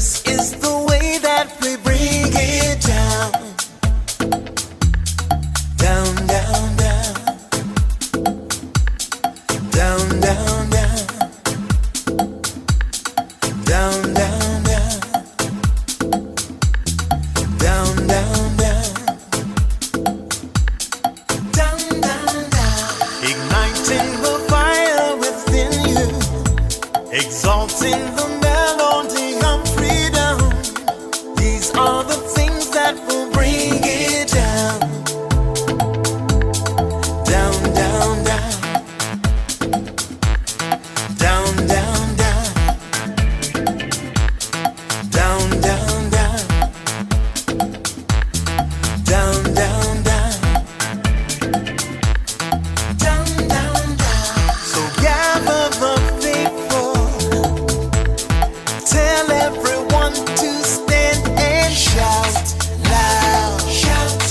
This is the way that we bring it down. Down, down, down. Down, down, down. Down, down, down. Down, down, down. Down, down, down. Igniting the fire within you. Exalting the melody of freedom. These are the things that will bring it down. Down, down, down. Down, down, down. Down, down, down. Down, down, down. Down, down, down. So gather the faithful. Tell everyone to stand and shout loud. Shout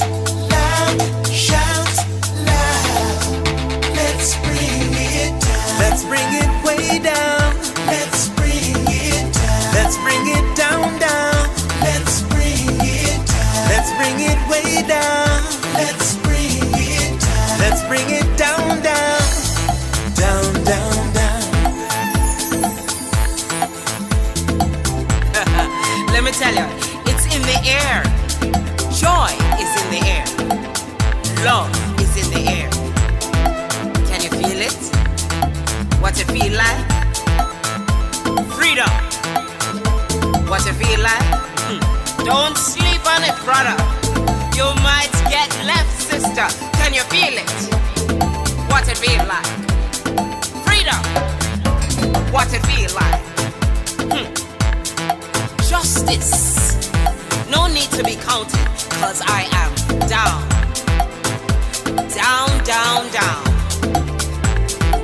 loud. Shout loud. Let's bring it down. Let's bring it way down. Let's bring it down. Let's bring it down, down. Let's bring it down. Let's bring it way down. Let's bring it down. Let's bring it down, down. Down, down, down. Let me tell you, it's in the air. Joy is in the air. Love is in the air. Can you feel it? What it feel like? Freedom. What it feel like? Don't sleep on it, brother. You might get left, sister. Can you feel it? What it feel like? Freedom. What it feel like? Justice. No need to be counted, cause I am down. Down, down, down.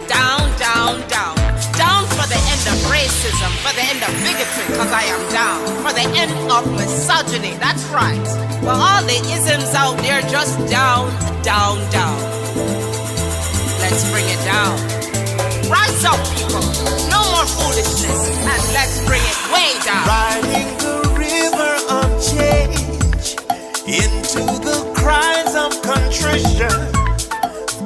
Down, down, down. Down for the end of racism, for the end of bigotry, cause I am down. For the end of misogyny, that's right. For all the isms out there, just down, down, down. Let's bring it down. Rise up, people. No more foolishness, and let's bring it way down. Riding the river of change into the cries of contrition.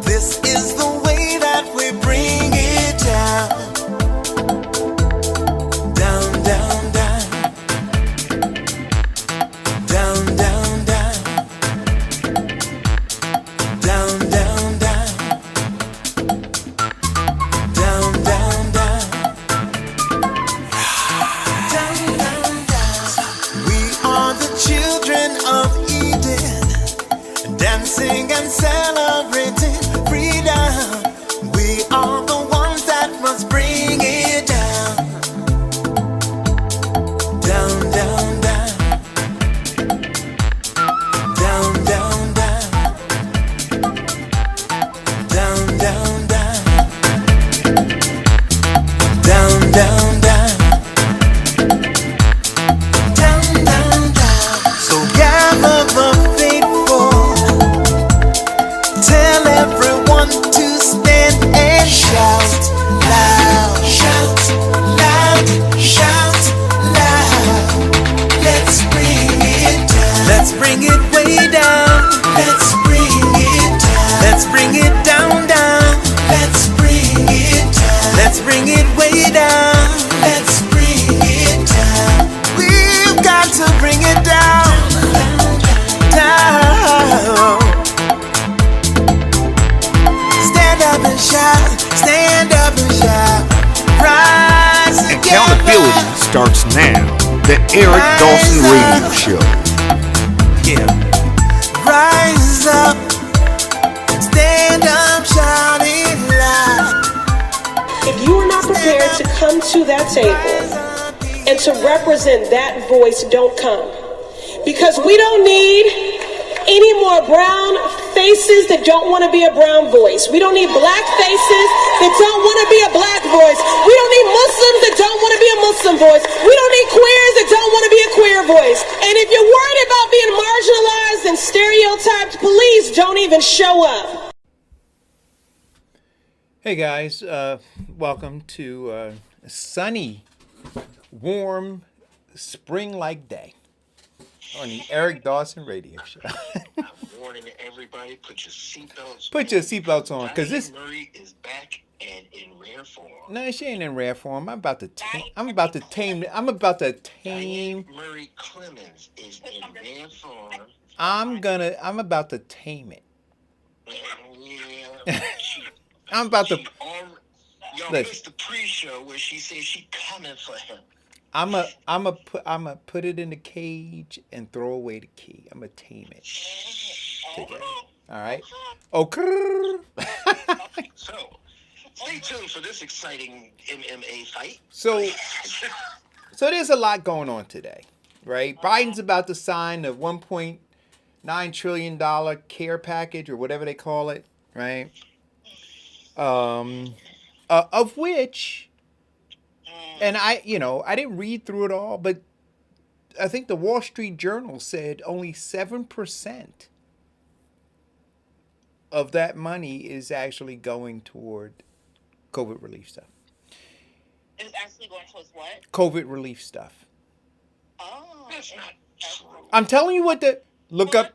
This is the way that we bring it down. Down, down, down. Down, down, down. Down, down, down. Down, down, down. Down, down, down. We are the children of Eden, dancing and celebrating freedom. We are the ones that must bring it down. Down, down, down. Down, down, down. Down, down, down. Down, down, down. Down, down, down. So gather the faithful. Tell everyone to stand and shout loud. Shout loud. Shout loud. Let's bring it down. Let's bring it way down. Let's bring it down. Let's bring it down, down. Let's bring it down. Let's bring it way down. Let's bring it down. We've got to bring it down. Down. Stand up and shout. Stand up and shout. Rise together. Accountability starts now. The Eric Dawson Radio Show. Yeah. Rise up. Stand up, shout it loud. If you are not prepared to come to that table and to represent that voice, don't come. Because we don't need any more brown faces that don't want to be a brown voice. We don't need black faces that don't want to be a black voice. We don't need Muslims that don't want to be a Muslim voice. We don't need queers that don't want to be a queer voice. And if you're worried about being marginalized and stereotyped, please don't even show up. Hey guys, welcome to a sunny, warm spring-like day on the Eric Dawson Radio Show. I'm warning everybody, put your seatbelts Put on. your seatbelts on, because Diane this. Murray is back and in rare form. No, she ain't in rare form. I'm about to tame. I'm about to tame. I'm about to tame. Diane Murray Clemens is in rare form. I'm about to tame it. Yeah, I'm about to. Y'all Listen. missed the pre-show where she said she coming for him. I'm put it in the cage and throw away the key. I'm gonna tame it today. All right. Okay. So, stay tuned for this exciting MMA fight. So there's a lot going on today, right? Biden's about to sign the $1.9 trillion care package or whatever they call it, right? Of which, and I didn't read through it all, but I think the Wall Street Journal said only 7% of that money is actually going toward COVID relief stuff. It's actually going towards what? COVID relief stuff. Oh, That's not true. I'm telling you what the look up.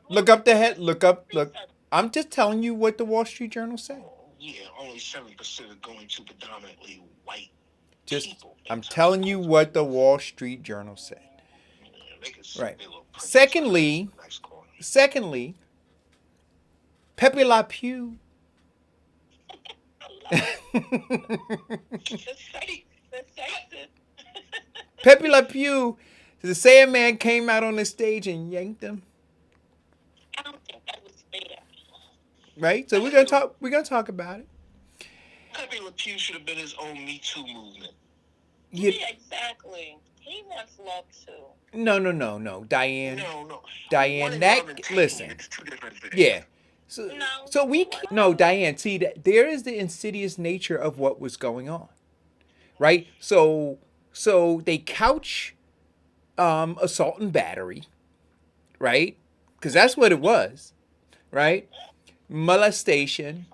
I'm just telling you what the Wall Street Journal said. Yeah, only 7% are going to predominantly white Just people. I'm telling you what the Wall Street Journal said. Yeah, they can see Right. their little purse. Secondly, Nice corner. Pepe Le Pew. the sexist. Pepe Le Pew. The Sandman came out on the stage and yanked him. I don't think that was fair. Right. So we're gonna talk about it. Pepe Le Pew should have been his own Me Too movement. You, Yeah, exactly. He wants love too. no, Diane. No. Diane, One that environment listen. It's two different things. Yeah. So No. Diane. See that there is the insidious nature of what was going on, right? So they couch assault and battery, right? Because that's what it was, right? Molestation,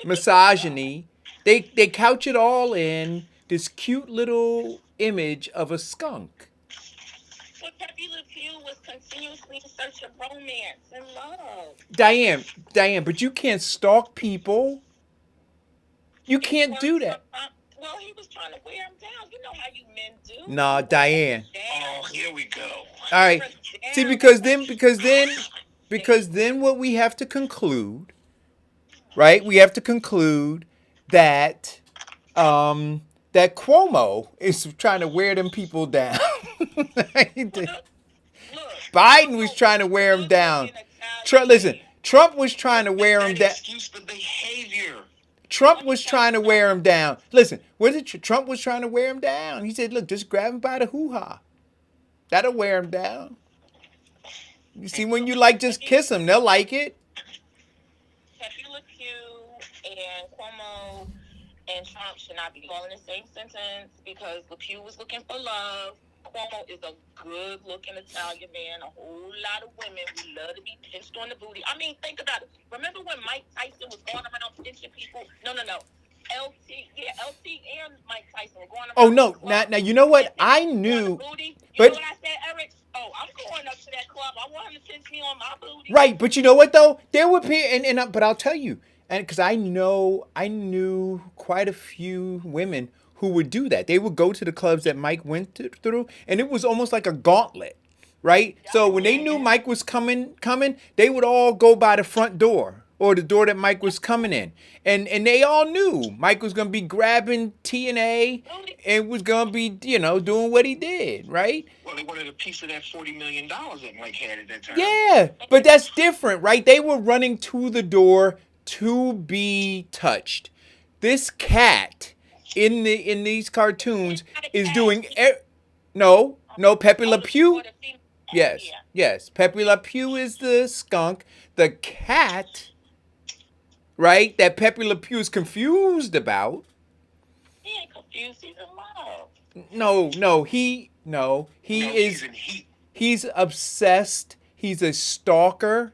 misogyny. They couch it all in this cute little image of a skunk. But Pepe Le Pew was continuously in search of romance and love. Diane, but you can't stalk people. You can't do that. Well, he was trying to wear him down. You know how you men do. Nah, Diane. Oh, here we go. All right. See, because then what we have to conclude, right? We have to conclude that that Cuomo is trying to wear them people down. Biden was trying to wear him down. Trump was trying to wear him down. Excuse the behavior. Trump was trying to wear him down. Listen, Trump was trying to wear him down. He said, look, just grab him by the hoo-ha. That'll wear him down. You see, when you just kiss them, they'll like it. Pepe Le Pew and Cuomo and Trump should not be all in the same sentence because Le Pew was looking for love. Cuomo is a good-looking Italian man. A whole lot of women would love to be pinched on the booty. I mean, think about it. Remember when Mike Tyson was going around pinching people? No. LT and Mike Tyson were going around. Oh, no. Now you know what? I knew. You But, know what I said, Eric? Oh, I'm going up to that club. I want him to pinch me on my booty. right, but you know what, though? There would be, but I'll tell you, and because I knew quite a few women who would do that. They would go to the clubs that Mike went through, and it was almost like a gauntlet, right? So when they knew Mike was coming, they would all go by the front door or the door that Mike was coming in, and they all knew Mike was gonna be grabbing TNA and was gonna be, doing what he did, right? Well, they wanted a piece of that $40 million that Mike had at that time. Yeah, but that's different, right? They were running to the door to be touched. This cat in these cartoons is doing no Pepe Le Pew. Yes, Pepe Le Pew is the skunk. The cat, right? That Pepe Le Pew is confused about. He ain't confused. He's in love. He's obsessed. He's a stalker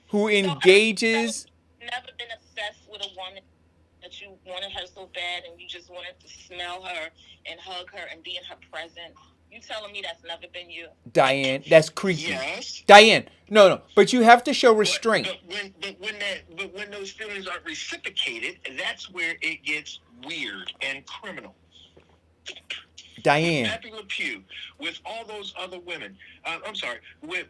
who engages. Never been obsessed with a woman that you wanted her so bad and you just wanted to smell her and hug her and be in her presence. You telling me that's never been you? Diane, that's creepy. Yes. Diane, no, but you have to show restraint. But when those feelings aren't reciprocated, that's where it gets weird and criminal. Diane. Pepe Le Pew, with all those other women. I'm sorry, with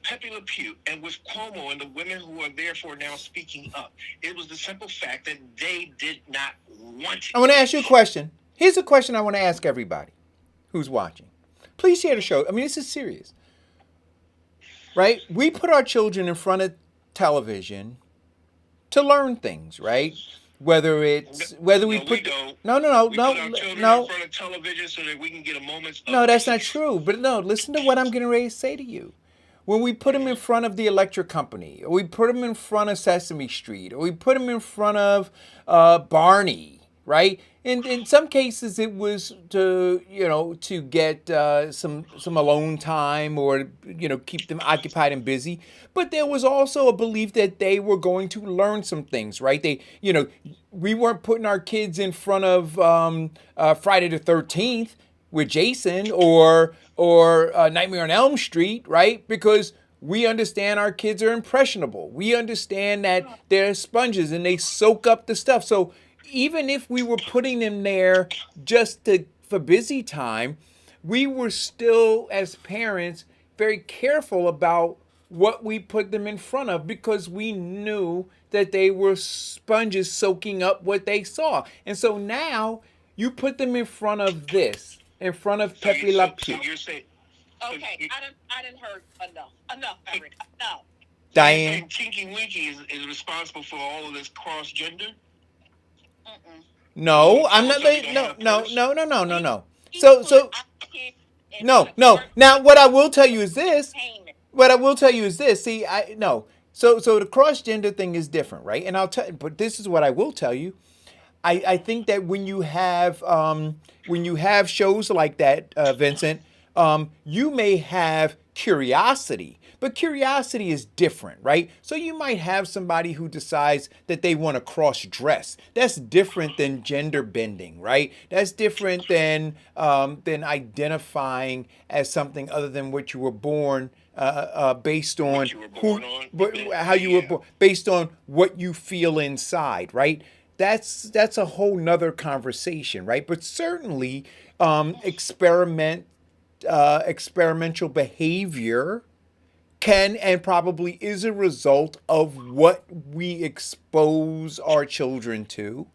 Pepe Le Pew and with Cuomo and the women who are therefore now speaking up. It was the simple fact that they did not want it. I want to ask you a question. Here's a question I want to ask everybody who's watching. Please share the show. I mean, this is serious. Right? We put our children in front of television to learn things, right? Whether we put don't. no We put our children in front of television so that we can get a moment's no, that's not true. But no, listen to what I'm getting ready to say to you. When we put them in front of the electric company, or we put them in front of Sesame Street, or we put them in front of Barney, right? And in some cases, it was to get some alone time, or keep them occupied and busy. But there was also a belief that they were going to learn some things, right? We weren't putting our kids in front of Friday the 13th with Jason or Nightmare on Elm Street, right? Because we understand our kids are impressionable. We understand that they're sponges and they soak up the stuff. So even if we were putting them there just for busy time, we were still, as parents, very careful about what we put them in front of, because we knew that they were sponges soaking up what they saw. And so now you put them in front of this, in front of Pepe Le Pew. So you're saying, Okay, I didn't heard enough, Eric. Enough. Diane. Tinky Winky is responsible for all of this cross gender? No, I'm not. No. So no. Now, what I will tell you is this. See, So the cross gender thing is different, right? And but this is what I will tell you. I think that when you have shows like that, Vincent, you may have curiosity, but curiosity is different, right? So you might have somebody who decides that they want to cross dress. That's different than gender bending, right? That's different than identifying as something other than what you were born based on how you were born, based on what you feel inside, right? That's a whole nother conversation, right? But certainly, experimental behavior can and probably is a result of what we expose our children to,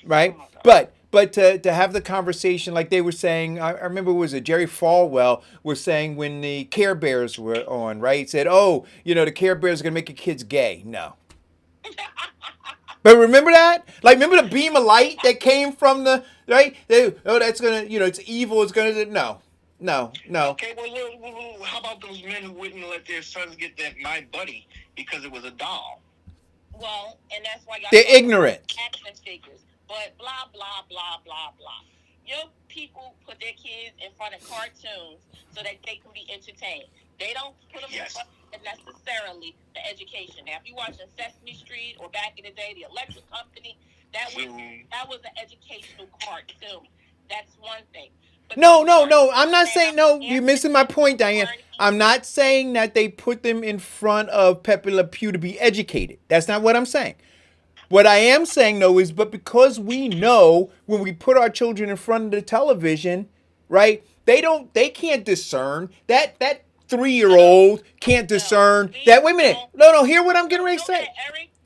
right? But to have the conversation like they were saying, I remember Jerry Falwell was saying when the Care Bears were on, right? He said, the Care Bears are gonna make your kids gay. No. But remember that? Like, remember the beam of light that came from the, right? That's gonna, it's evil. It's gonna, no. Okay, well, how about those men who wouldn't let their sons get that My Buddy because it was a doll? Well, and that's why y'all they're ignorant. Action figures, but blah blah blah blah blah. Your people put their kids in front of cartoons so that they can be entertained. They don't put them in front of necessarily the education. Now, if you watching Sesame Street or back in the day, the Electric Company, that was an educational cartoon. That's one thing. But no. I'm not saying no. You're missing my point, Diane. I'm not saying that they put them in front of Pepe Le Pew to be educated. That's not what I'm saying. What I am saying, though, is but because we know when we put our children in front of the television, right? They can't discern that 3-year-old can't discern that. Wait a minute. No. Hear what I'm getting ready to say,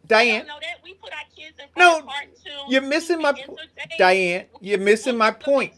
Diane. We put our kids in front of cartoons. You're missing my point, Diane. You're missing my point.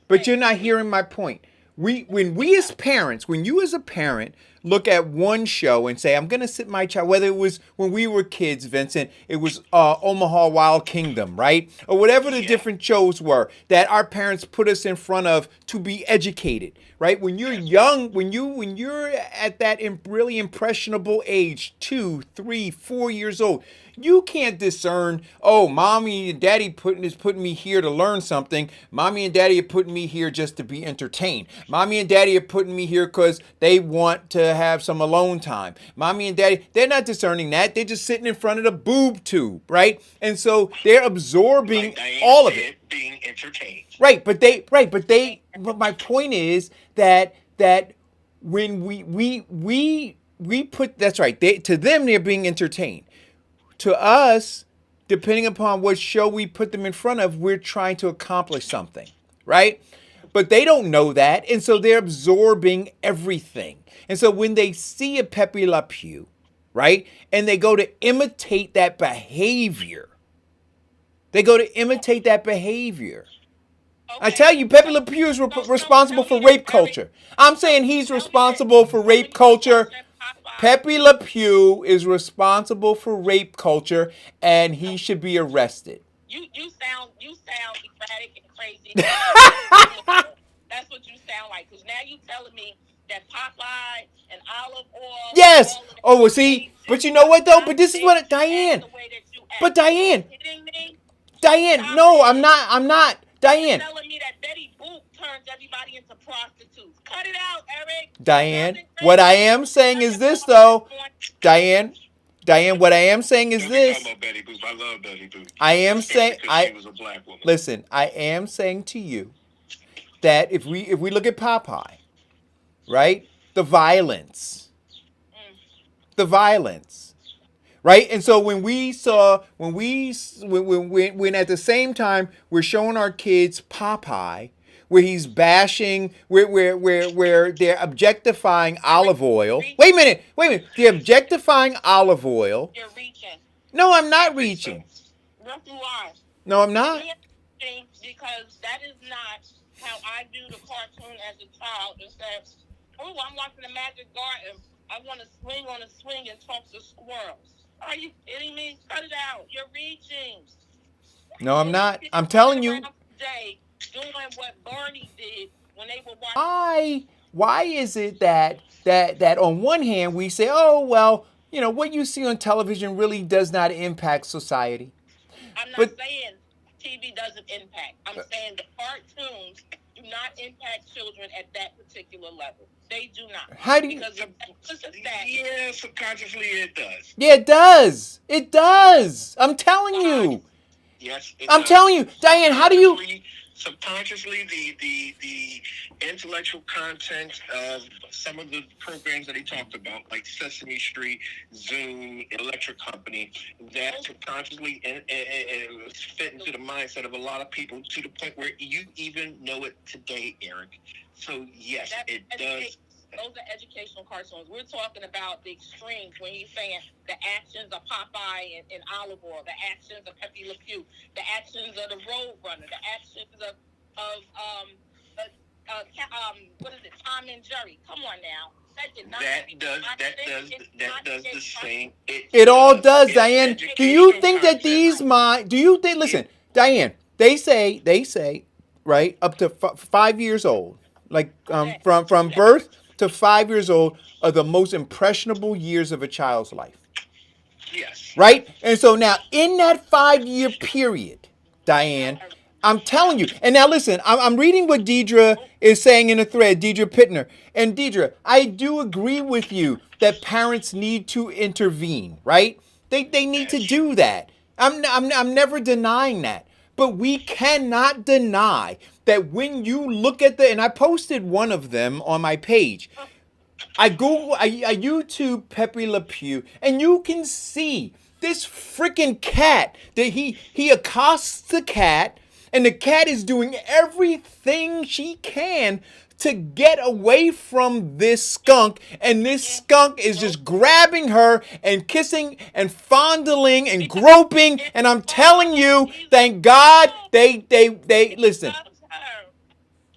But you're not hearing my point. When you as a parent look at one show and say, I'm going to sit my child, whether it was when we were kids, Vincent, it was Omaha Wild Kingdom, right? Or whatever the different shows were that our parents put us in front of to be educated, right? When you're young, when you're at that really impressionable age, 2, 3, 4 years old, You can't discern, oh, mommy and daddy putting me here to learn something. Mommy and daddy are putting me here just to be entertained. Mommy and daddy are putting me here because they want to have some alone time. Mommy and daddy, they're not discerning that. They're just sitting in front of the boob tube, right? And so they're absorbing Like Diane all of said, it. being entertained. But my point is that when we put, that's right, to them they're being entertained. To us, depending upon what show we put them in front of, we're trying to accomplish something, right? But they don't know that, and so they're absorbing everything. And so when they see a Pepe Le Pew, right, and they go to imitate that behavior, I tell you, Pepe Le Pew is responsible for rape culture. I'm saying he's responsible for rape culture. Pepe Le Pew is responsible for rape culture, and he should be arrested. You sound erratic and crazy. That's what you sound like. Because now you telling me that Popeye and olive oil. Yes. Oh, well, see, but you know what though? But this is what Diane. But Diane. Diane, no, I'm not. Diane. You're telling me that Betty Boop turns everybody into prostitutes. Cut it out, Eric. Diane, what I am saying is this though. Diane, what I am saying is this. About Betty Boop. I love Betty Boop. I am saying she was a black woman. Listen, I am saying to you that if we look at Popeye, right? The violence. Right? And so when at the same time we're showing our kids Popeye, where he's bashing, where they're objectifying olive oil. Wait a minute. They're objectifying olive oil. You're reaching. No, I'm not reaching. Yes, you are. No, I'm not. Because that is not how I do the cartoon as a child. It says, oh, I'm watching the Magic Garden. I want to swing on a swing and talk to squirrels. Are you kidding me? Cut it out. You're reaching. No, I'm not. I'm telling you. Today, doing what Barney did when they were watching. Why is it that on one hand we say, oh, well, what you see on television really does not impact society. I'm not saying TV doesn't impact. I'm saying the cartoons do not impact children at that particular level. They do not. How do you? Yeah, subconsciously it does. Yeah, it does. I'm telling you. Yes, I'm telling you, Diane. How do you? Subconsciously, the intellectual content of some of the programs that he talked about, like Sesame Street, Zoom, Electric Company, that subconsciously fit into the mindset of a lot of people to the point where you even know it today, Eric. So yes, it does. Those are educational cartoons. We're talking about the extremes when he's saying the actions of Popeye and Olive Oil, the actions of Pepe Le Pew, the actions of the Road Runner, the actions of what is it, Tom and Jerry? Come on now. That does the same. It all does, Diane. Do you think that listen, Diane, they say, right, up to 5 years old, like from birth to 5 years old are the most impressionable years of a child's life. Yes. Right? And so now in that 5-year period, Diane, I'm telling you, and now listen, I'm reading what Deidre is saying in a thread, Deidre Pittner. And Deidre, I do agree with you that parents need to intervene, right? They need to do that. I'm never denying that. But we cannot deny that when you look at and I posted one of them on my page. I YouTube Pepe Le Pew, and you can see this freaking cat that he accosts the cat, and the cat is doing everything she can to get away from this skunk, and this skunk is just grabbing her and kissing and fondling and groping, and I'm telling you, thank God they listen.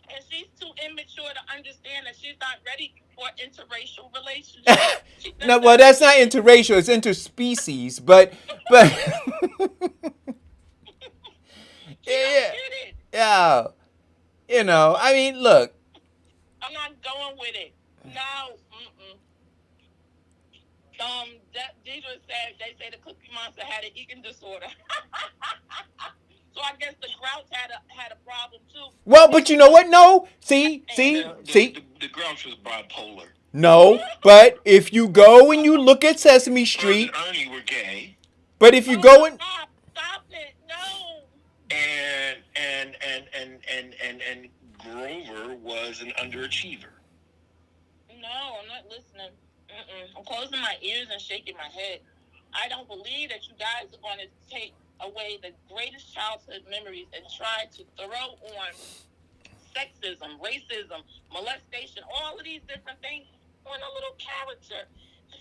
And she's too immature to understand that she's not ready for interracial relationships. No, well, that's not interracial, it's interspecies, but yeah, I mean, look. I'm not going with it. No. Deidre said they say the Cookie Monster had an eating disorder. So I guess the Grouch had a problem too. Well, but you know what? No. See. The Grouch was bipolar. No. But if you go and you look at Sesame Street. Bert and Ernie were gay. But if you go and. Stop it. No. And Grover was an underachiever. No, I'm not listening. I'm closing my ears and shaking my head. I don't believe that you guys are going to take away the greatest childhood memories and try to throw on sexism, racism, molestation, all of these different things on a little character.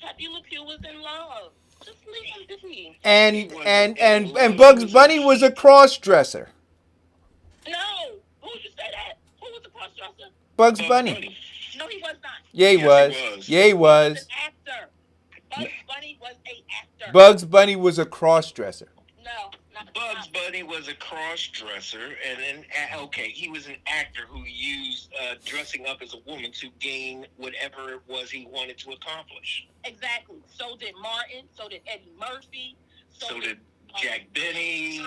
Pepe Le Pew was in love. Just leave him be. And Bugs Bunny was a cross-dresser. No. Who did you say that? Who was the cross-dresser? Bugs Bunny. No, he was not. Yeah, he was. Yeah, he was. He was an actor. Bugs Bunny was an actor. Bugs Bunny was a cross-dresser. No, not Bugs Bunny was a cross-dresser, and then he was an actor who used dressing up as a woman to gain whatever it was he wanted to accomplish. Exactly. So did Martin. So did Eddie Murphy. So did Jack Benny.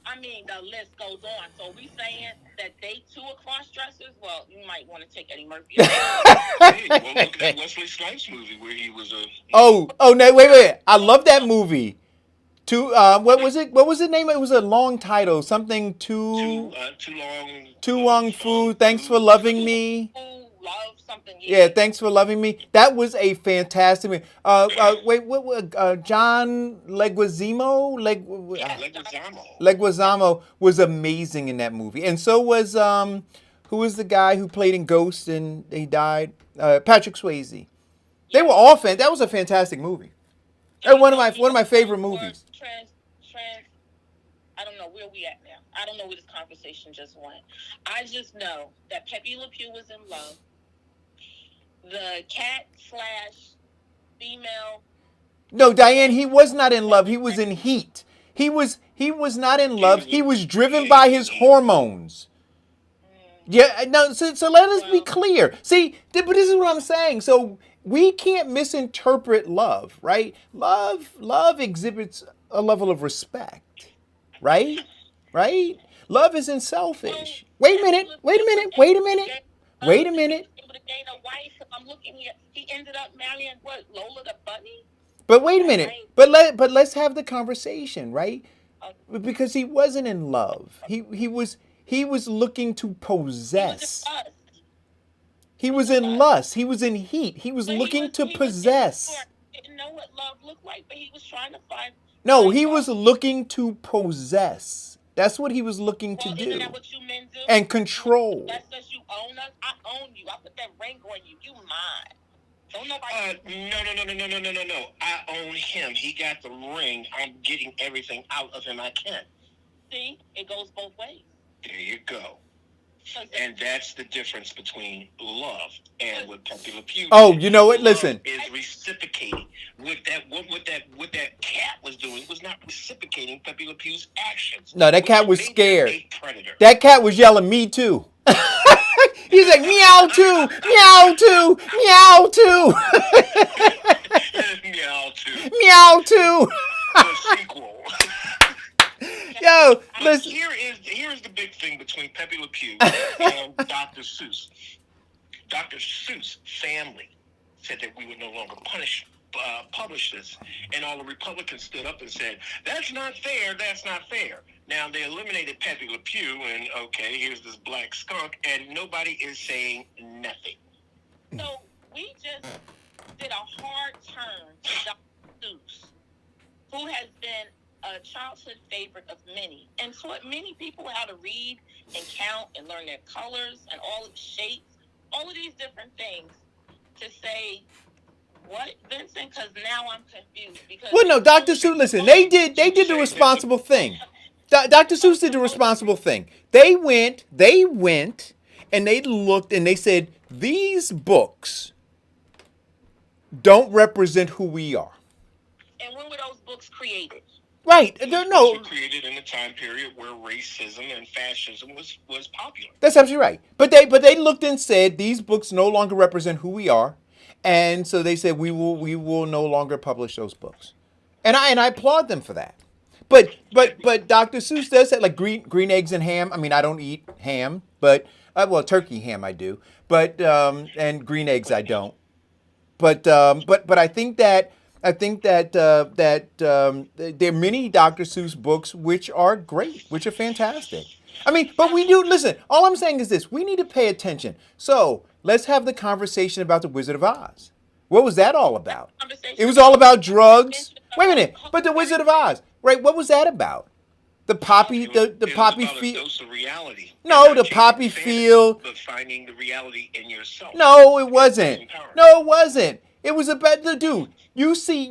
I mean, the list goes on. So we saying that they too are cross-dressers? Well, you might want to take Eddie Murphy. Hey, well, look at that Wesley Snipes movie where he was a. Oh no! Wait! I love that movie. What was it? What was the name? It was a long title. Something too long. Food. Thanks for loving me. Love something. Yeah, thanks for loving me. That was a fantastic movie. John Leguizamo? Leguizamo was amazing in that movie, and so was who was the guy who played in Ghost and he died? Patrick Swayze. They were all that was a fantastic movie. One of my favorite movies. I don't know where we at now. I don't know where this conversation just went. I just know that Pepe Le Pew was in love. The cat/female. No, Diane, he was not in love. He was in heat. He was not in love. He was driven by his hormones. Yeah, no. So let us be clear. See, but this is what I'm saying. So we can't misinterpret love, right? Love exhibits a level of respect, right? Right? Love isn't selfish. Wait a minute. I'm looking here. He ended up marrying what? Lola the bunny? But wait a minute. But let's have the conversation, right? Because he wasn't in love. He was looking to possess. He was in lust. He was in heat. He was looking to possess. He didn't know what love looked like, but he was trying to find. No, he was looking to possess. That's what he was looking to do. Isn't that what you men do? And control. That says you own us. I own you. I put that ring on you. You mine. Don't nobody. No. I own him. He got the ring. I'm getting everything out of him I can. See, it goes both ways. There you go. And that's the difference between love and what Pepe Le Pew. Oh, you know what? Listen. Is reciprocating. What that cat was doing was not reciprocating Pepe Le Pew's actions. No, that cat was scared. That cat was yelling, "Me too." He's like, "Meow too, meow too, meow too." Meow too. Meow too. The sequel. Yo, listen. Here is the big thing between Pepe Le Pew and Dr. Seuss. Dr. Seuss' family said that we would no longer publish this, and all the Republicans stood up and said, "That's not fair. That's not fair." Now they eliminated Pepe Le Pew, and here's this black skunk, and nobody is saying nothing. So we just did a hard turn to Dr. Seuss, who has been a childhood favorite of many and taught many people how to read and count and learn their colors and all of the shapes, all of these different things. To say what, Vincent? Because now I'm confused. Well, no, Dr. Seuss. Listen, they did the responsible thing. Dr. Seuss did the responsible thing. They went, and they looked and they said, these books don't represent who we are. And when were those books created? Right. No. Created in a time period where racism and fascism was popular. That's absolutely right. But they looked and said these books no longer represent who we are, And so they said we will no longer publish those books. And I applaud them for that. But Dr. Seuss does that, like green eggs and ham. I mean, I don't eat ham, but well, turkey ham I do, but and green eggs I don't. But I think that there are many Dr. Seuss books which are great, which are fantastic. I mean, but we do listen. All I'm saying is this: we need to pay attention. So let's have the conversation about the Wizard of Oz. What was that all about? It was all about drugs. Wait a minute, but the Wizard of Oz, right? What was that about? The poppy, the poppy field. field. Dose of reality. No, Not the chasing poppy fantasy, field. but finding the reality in yourself. No, it wasn't. Empowerment. No, it wasn't. It was about the dude. You see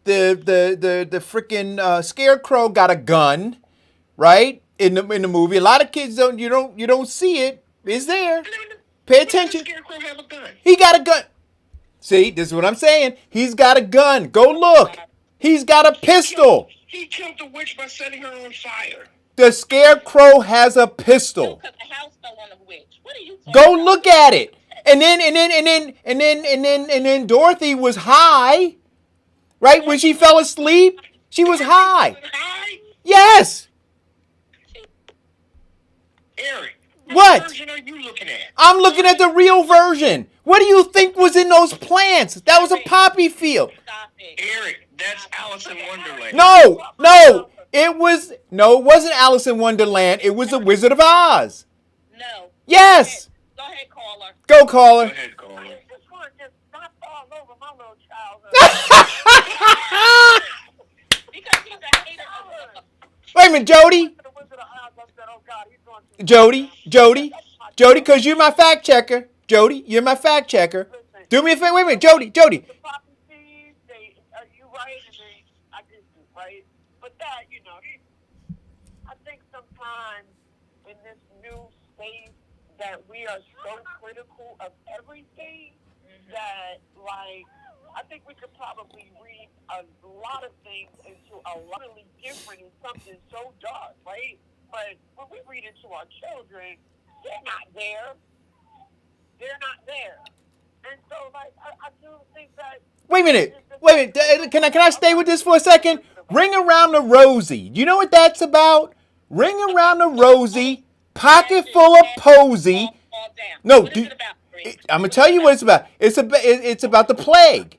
the freaking scarecrow got a gun, right? In the movie. A lot of kids don't see it. It's there. Pay attention. Why does the Scarecrow have a gun? He got a gun. See, this is what I'm saying. He's got a gun. Go look. He's got a pistol. He killed the witch by setting her on fire. The scarecrow has a pistol. Because the house fell on a witch. What are you talking Go about? look at it. And then Dorothy was high, right? When she fell asleep, she was high. Hi, Yes. Eric. What? What version are you looking at? I'm looking at the real version. What do you think was in those plants? That was a poppy field. Stop it. Eric, that's Alice in Wonderland. No. It wasn't Alice in Wonderland. It was the Wizard of Oz. No. Yes. Go ahead, caller. Go, Go caller. ahead, caller. I just want to just not all over my little childhood. Because he's a hater. Wait a minute, Jody. Jody, because you're my fact checker. Jody, you're my fact checker. Do me a favor. Wait a minute, Jody. The poppy seeds, you right, and I get you, right? But that, I think sometimes in this new space that we are so critical of everything that, like, I think we could probably read a lot of things into a lot really different and something so dark, right? But when we read it to our children, they're not there. They're not there. And so, like, I do think that... Wait a minute. Can I stay with this for a second? Ring Around the Rosie. You know what that's about? Ring Around the Rosie, pocket full of posy. Fall down. No, What is it about, Rick? I'm gonna tell you what it's about. It's about the plague.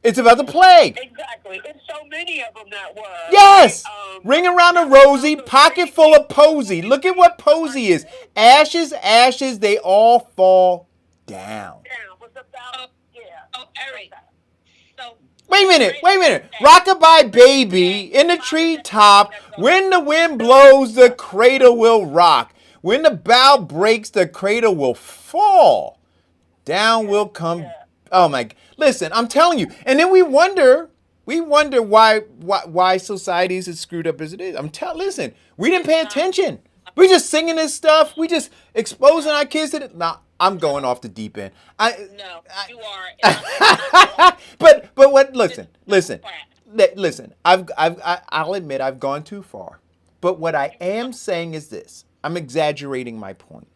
It's about the plague. Exactly. There's so many of them that were. Yes. Ring Around the Rosie, pocket full of posy. Look at what posy is. Ashes, they all fall down. Was about, Oh, Eric. So, Wait a minute. Rockabye baby in the treetop. When the wind blows, the cradle will rock. When the bough breaks, the cradle will fall. Down will come. Oh my! Listen, I'm telling you. And then we wonder why society is as screwed up as it is. Listen, we didn't pay attention. We just singing this stuff. We just exposing our kids to it. Nah, I'm going off the deep end. no, you are. But what? Listen. Listen. I'll admit I've gone too far. But what I am saying is this. I'm exaggerating my point.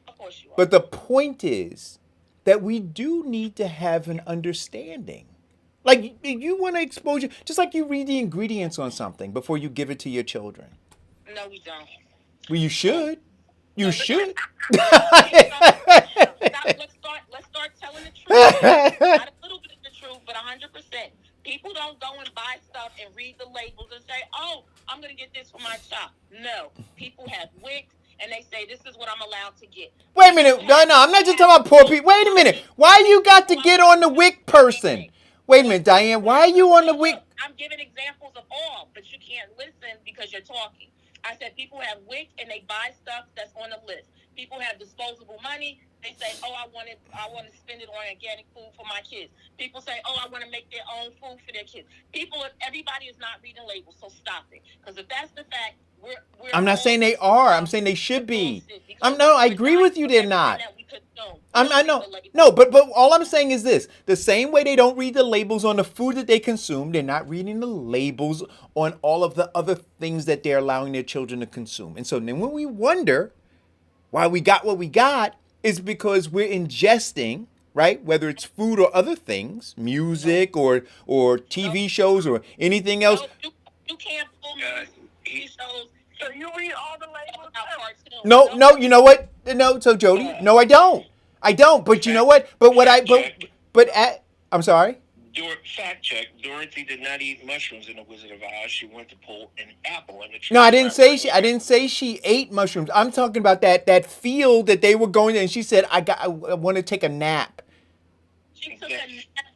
Of course you are. But the point is that we do need to have an understanding. Like, you want to expose you, just like you read the ingredients on something before you give it to your children. No, we don't. Well, you should. You should. Stop, let's start telling the truth. Not a little bit of the truth, but 100%. People don't go and buy stuff and read the labels and say, oh, I'm going to get this for my child. No. People have wigs and they say, this is what I'm allowed to get. Wait a minute. No, I'm not just talking about poor people. Wait a minute. Why you got to get on the wick person? Wait a minute, Diane. Why are you on the wick? I'm giving examples of all, but you can't listen because you're talking. I said people have wigs and they buy stuff that's on the list. People have disposable money. They say, oh, I want to spend it on organic food for my kids. People say, oh, I want to make their own food for their kids. Everybody is not reading labels, so stop it. Because if that's the fact, we're I'm not saying they are. I'm saying they should be. I agree with you. They're not. I know. No, but all I'm saying is this: the same way they don't read the labels on the food that they consume, they're not reading the labels on all of the other things that they're allowing their children to consume. And so then when we wonder why we got what we got, is because we're ingesting, right? Whether it's food or other things, music or TV shows or anything else. No, you can't pull me TV shows. So you read all the labels? Cartoons. No, you know what? No, so Jody, no, I don't. But you know what? I'm sorry. Fact check. Dorothy did not eat mushrooms in The Wizard of Oz. She went to pull an apple in the tree. No, I didn't say she ate mushrooms. I'm talking about that field that they were going to, and she said I want to take a nap. She took a nap,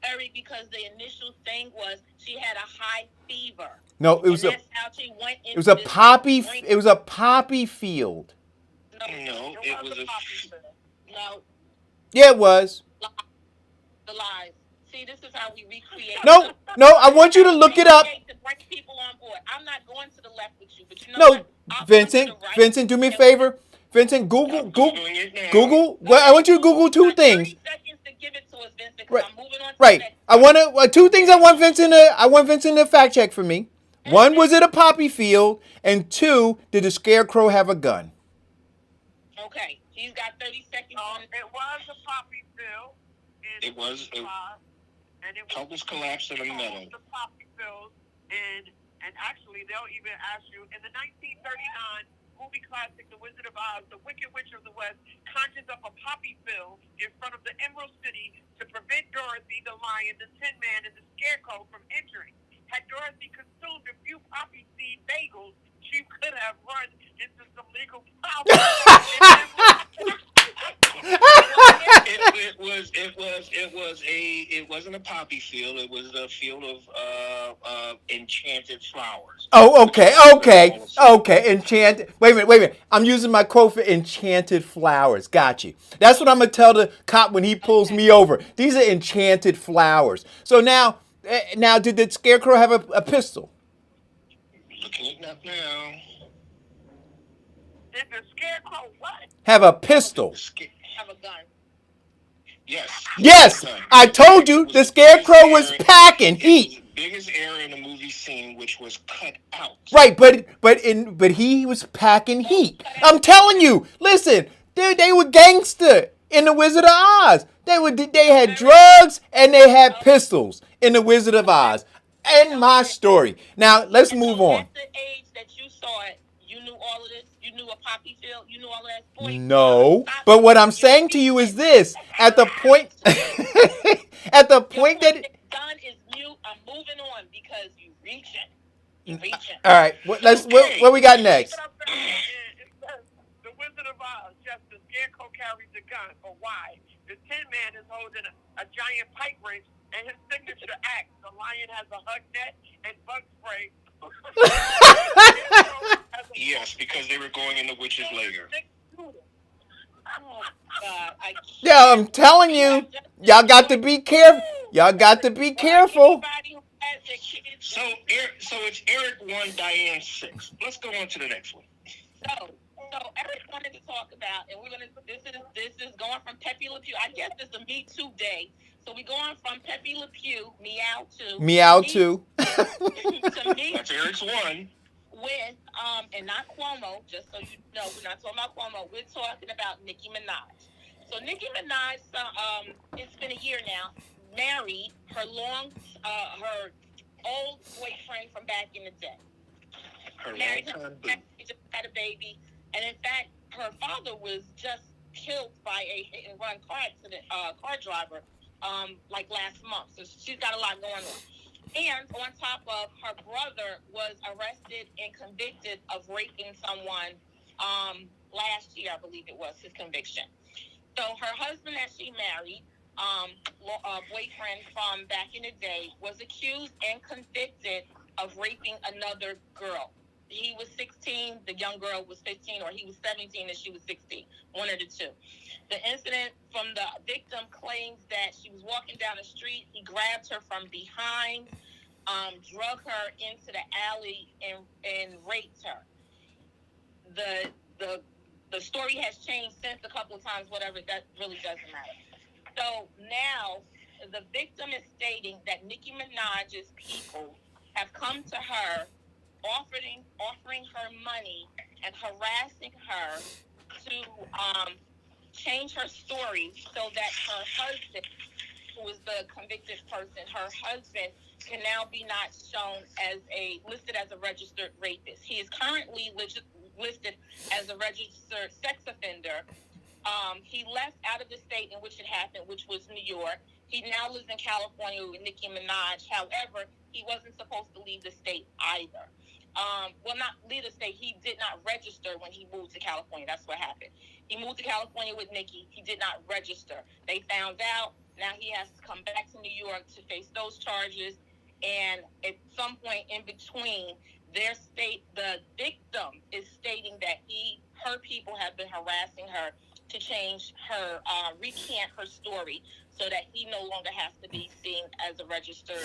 Eric, because the initial thing was she had a high fever. No, it was that's how she went into it was a poppy field. No, it was a poppy field. No. Yeah, it was. The lies. See, this is how we recreate. No, I want you to look it up. To bring people on board. I'm not going to the left with you, but you know what? Vincent, do me a favor. Vincent, Google. Well, I want you to Google two things. 30 seconds to give it to us, Vincent, Right. I'm moving on to Right. the next. I want to two things. I want Vincent to fact check for me. One, was it a poppy field? And two, did the scarecrow have a gun? Okay, he's got 30 seconds on it. It was a poppy field. It was. And it Couples collapsed in the meadow. The poppy field, and actually they'll even ask you in the 1939 movie classic The Wizard of Oz, the Wicked Witch of the West conjures up a poppy field in front of the Emerald City to prevent Dorothy, the lion, the Tin Man, and the Scarecrow from entering. Had Dorothy consumed a few poppy seed bagels, she could have run into some legal problems. It wasn't a poppy field. It was a field of enchanted flowers. Oh, okay. Enchanted. Wait a minute. I'm using my quote for enchanted flowers. Got you. That's what I'm gonna tell the cop when he pulls me over. These are enchanted flowers. So now, did the scarecrow have a pistol? Looking it up now. Did the Scarecrow what? Have a pistol. Have a gun. Yes, I told you the scarecrow was packing heat. Biggest error in the movie scene, which was cut out. Right, but he was packing heat. I'm telling you. Listen, they were gangster in the Wizard of Oz. They had drugs and they had pistols in the Wizard of Oz. And my story. Now let's move on. At the age that you saw it, you knew all of this. You knew a poppy field. You knew all of that. Boy, No, but what I'm saying to you is this: at the point that gun is mute. I'm moving on because you reaching. all right, what we got next? The Wizard of Oz, just the Scarecrow carries a gun, but why? The Tin Man is holding a giant pipe wrench, and his signature axe. The lion has a hug net and bug spray. Yes, because they were going in the witch's lair. Oh, God, Yeah, I'm telling you, y'all got to be careful. Y'all got to be careful. So it's Eric 1, Diane 6. Let's go on to the next one. So Eric wanted to talk about, and we're gonna. This is going from Pepe Le Pew. I guess it's a Me Too day. So we're going from Pepe Le Pew, Meow 2. To me. That's Eric's 1. With and not Cuomo, just so you know, we're not talking about Cuomo. We're talking about Nicki Minaj. So Nicki Minaj, it's been a year now, married her old boyfriend from back in the day. Married him, just had a baby, and in fact, her father was just killed by a hit-and-run car accident, car driver, like last month. So she's got a lot going on. And on top of, her brother was arrested and convicted of raping someone last year, I believe it was, his conviction. So her husband that she married, boyfriend from back in the day, was accused and convicted of raping another girl. He was 16, the young girl was 15, or he was 17 and she was 16, one of the two. The incident from the victim claims that she was walking down the street, he grabbed her from behind, drug her into the alley, and raped her. The story has changed since a couple of times, whatever, that really doesn't matter. So now the victim is stating that Nicki Minaj's people have come to her offering her money and harassing her to change her story so that her husband, who is the convicted person, her husband can now be not shown as listed as a registered rapist. He is currently listed as a registered sex offender. He left out of the state in which it happened, which was New York. He now lives in California with Nicki Minaj. However, he wasn't supposed to leave the state either. Well, not leave the state. He did not register when he moved to California. That's what happened. He moved to California with Nicki. He did not register. They found out. Now he has to come back to New York to face those charges. And at some point in between, the victim is stating that her people have been harassing her to change her, recant her story so that he no longer has to be seen as a registered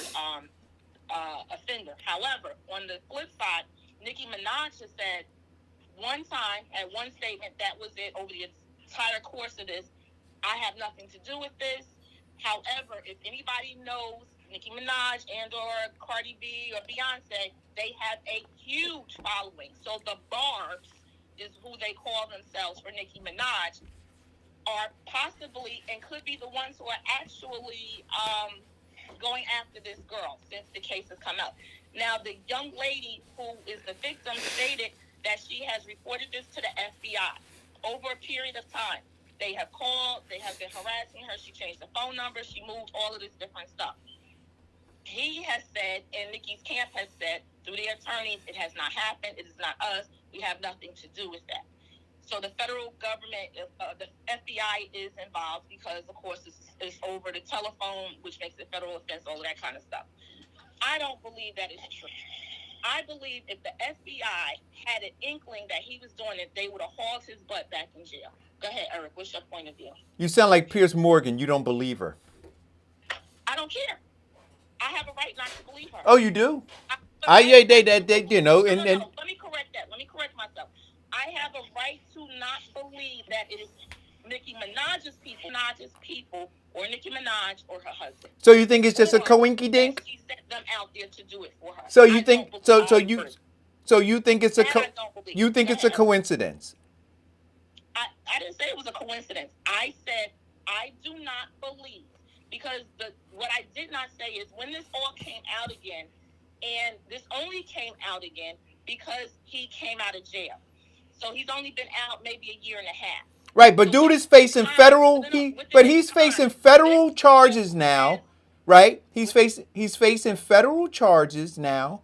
offender. However, on the flip side, Nicki Minaj has said one time at one statement that was it over the entire course of this. I have nothing to do with this. However, if anybody knows Nicki Minaj and or Cardi B or Beyonce, they have a huge following. So the Barbs is who they call themselves for Nicki Minaj, are possibly and could be the ones who are actually going after this girl since the case has come out. Now, the young lady who is the victim stated that she has reported this to the FBI over a period of time. They have called, they have been harassing her. She changed the phone number, she moved, all of this different stuff. He has said, and Nicki's camp has said, through their attorneys, it has not happened. It is not us. We have nothing to do with that. So the federal government, the FBI is involved because, of course, it's over the telephone, which makes it federal offense, all of that kind of stuff. I don't believe that is true. I believe if the FBI had an inkling that he was doing it, they would have hauled his butt back in jail. Go ahead, Eric. What's your point of view? You sound like Piers Morgan. You don't believe her. I don't care. I have a right not to believe her. Oh, you do? Let me correct that. Let me correct myself. I have a right to not believe that it is Nicki Minaj's people, or Nicki Minaj or her husband. So you think it's just a coinky dink? She sent them out there to do it for her. So you think you think it's you think it's a coincidence? I didn't say it was a coincidence. I said I do not believe, because what I did not say is when this all came out again, and this only came out again because he came out of jail. So he's only been out maybe a year and a half. Right, but dude is facing federal. He's facing federal charges now, right? He's facing federal charges now,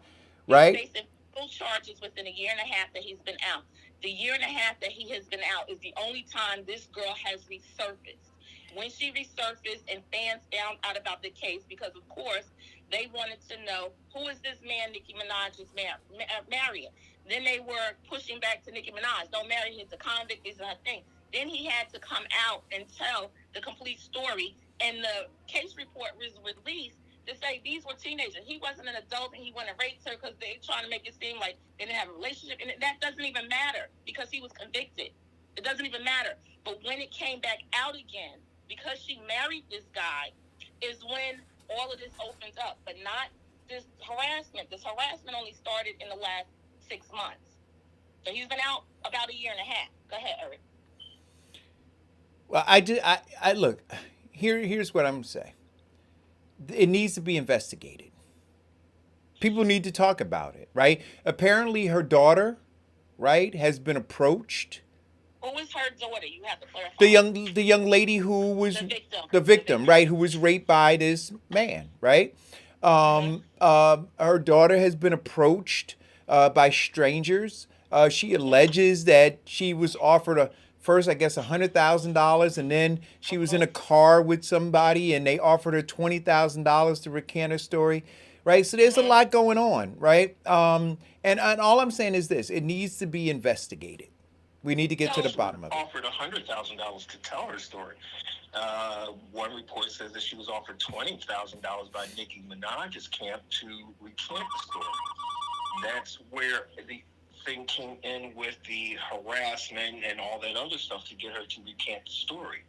right? He's facing federal charges within a year and a half that he's been out. The year and a half that he has been out is the only time this girl has resurfaced. When she resurfaced and fans found out about the case, because of course they wanted to know who is this man Nicki Minaj is marrying. Then they were pushing back to Nicki Minaj. Don't marry him. He's a convict. He's a thing. Then he had to come out and tell the complete story. And the case report was released to say these were teenagers. He wasn't an adult and he went and raped her because they're trying to make it seem like they didn't have a relationship. And that doesn't even matter because he was convicted. It doesn't even matter. But when it came back out again, because she married this guy, is when all of this opens up. But not this harassment. This harassment only started in the last 6 months. So he's been out about a year and a half. Go ahead, Eric. Well, I look, here's what I'm going to say. It needs to be investigated. People need to talk about it, right? Apparently her daughter, right, has been approached. Who is her daughter? You have to clarify. The young lady who was the victim, right, who was raped by this man, right? Her daughter has been approached by strangers. She alleges that she was offered first, I guess, $100,000, and then she was in a car with somebody, and they offered her $20,000 to recant her story, right? So there's a lot going on, right? And all I'm saying is this: it needs to be investigated. We need to get to the bottom of it. Offered $100,000 to tell her story. One report says that she was offered $20,000 by Nicki Minaj's camp to recant the story. That's where the thing came in with the harassment and all that other stuff to get her to recant the story.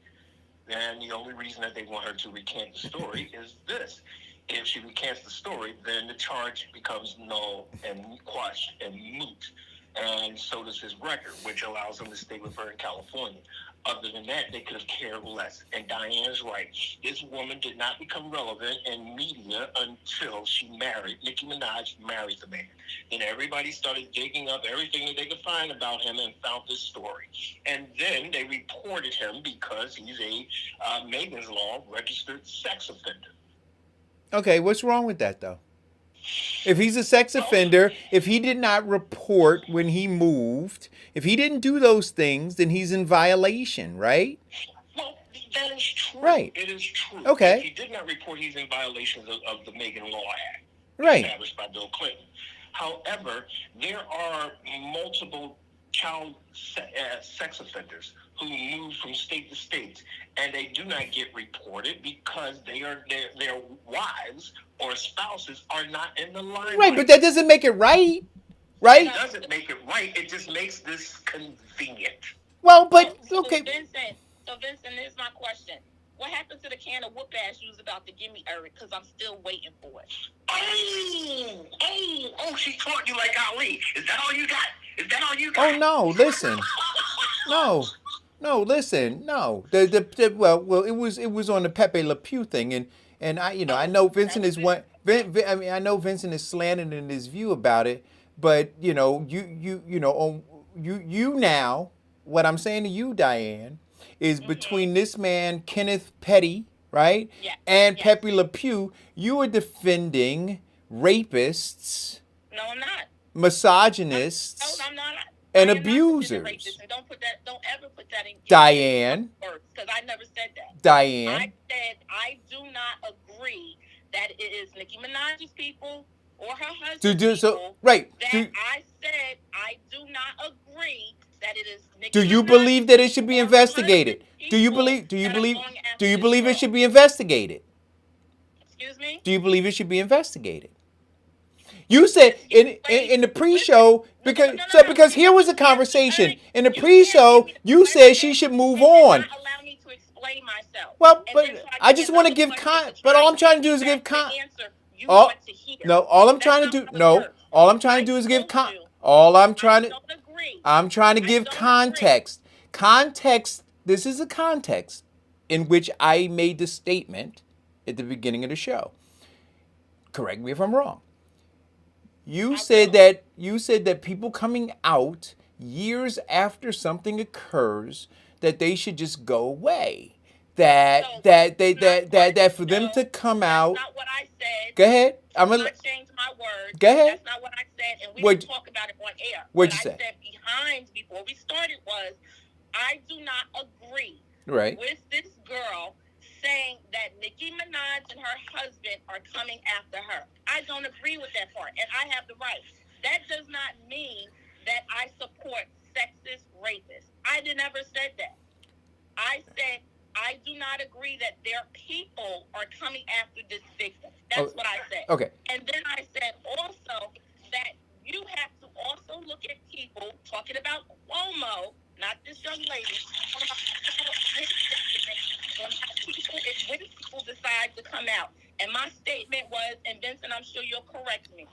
And the only reason that they want her to recant the story is this. If she recants the story, then the charge becomes null and quashed and moot. And so does his record, which allows him to stay with her in California. Other than that, they could have cared less. And Diane's right. This woman did not become relevant in media until she married. Nicki Minaj married the man. And everybody started digging up everything that they could find about him and found this story. And then they reported him because he's a Megan's Law registered sex offender. Okay, what's wrong with that though? If he's a sex offender, if he did not report when he moved, if he didn't do those things, then he's in violation, right? Well, that is true. Right. It is true. Okay. If he did not report, he's in violation of the Megan Law Act Right. established by Bill Clinton. However, there are multiple child sex offenders who move from state to state, and they do not get reported because their wives or spouses are not in the limelight. Right, but that doesn't make it right. Right? It doesn't make it right. It just makes this convenient. Well, but So okay. Vincent, here's my question. What happened to the can of whoop ass you was about to give me, Eric? Because I'm still waiting for it. Oh, she taught you like Ali. Is that all you got? Is that all you got? Oh no, listen. No, listen. No. Well, it was on the Pepe Le Pew thing, and I know Vincent is one. I know Vincent is slanted in his view about it, but you now. What I'm saying to you, Diane, is between this man Kenneth Petty, right, and Pepe Le Pew, you are defending rapists, No, I'm not. misogynists, No, I'm not. and I am not abusers. racist, and don't ever put that in Diane. because I never said that. Diane. I said I do not agree that it is Nicki Minaj's people or her husband's people. Right. I said I do not agree that it is Nicki Do you Minaj's believe that it should be or her investigated? husband's Do you people believe that are going after do you this believe it girl. should be investigated? Excuse me? Do you believe it should be investigated? You said in the pre-show because here was a conversation in the pre-show. You said she should move on. Allow me to explain myself. Well, And but then so I just want to give but all I'm trying to do is give all all I'm trying to do all I'm trying to do is give I'm trying to give context. Context. This is a context in which I made the statement at the beginning of the show. Correct me if I'm wrong. You said that people coming out years after something occurs that they should just go away. That for them to come out. That's not what I said. Go ahead. I'm gonna change my words. Go ahead. That's not what I said, and we What- didn't talk about it on air. What'd you What say? I said before we started was, I do not agree Right. with this girl saying that Nicki Minaj and her husband are coming after her. I don't agree with that part, and I have the right. That does not mean that I support sexist rapists. I never said that. I said I do not agree that their people are coming after this victim. That's what I said. Okay. And then I said also that you have to also look at people talking about Cuomo, not this young lady. When people decide to come out. And my statement was, and Vincent, I'm sure you'll correct me.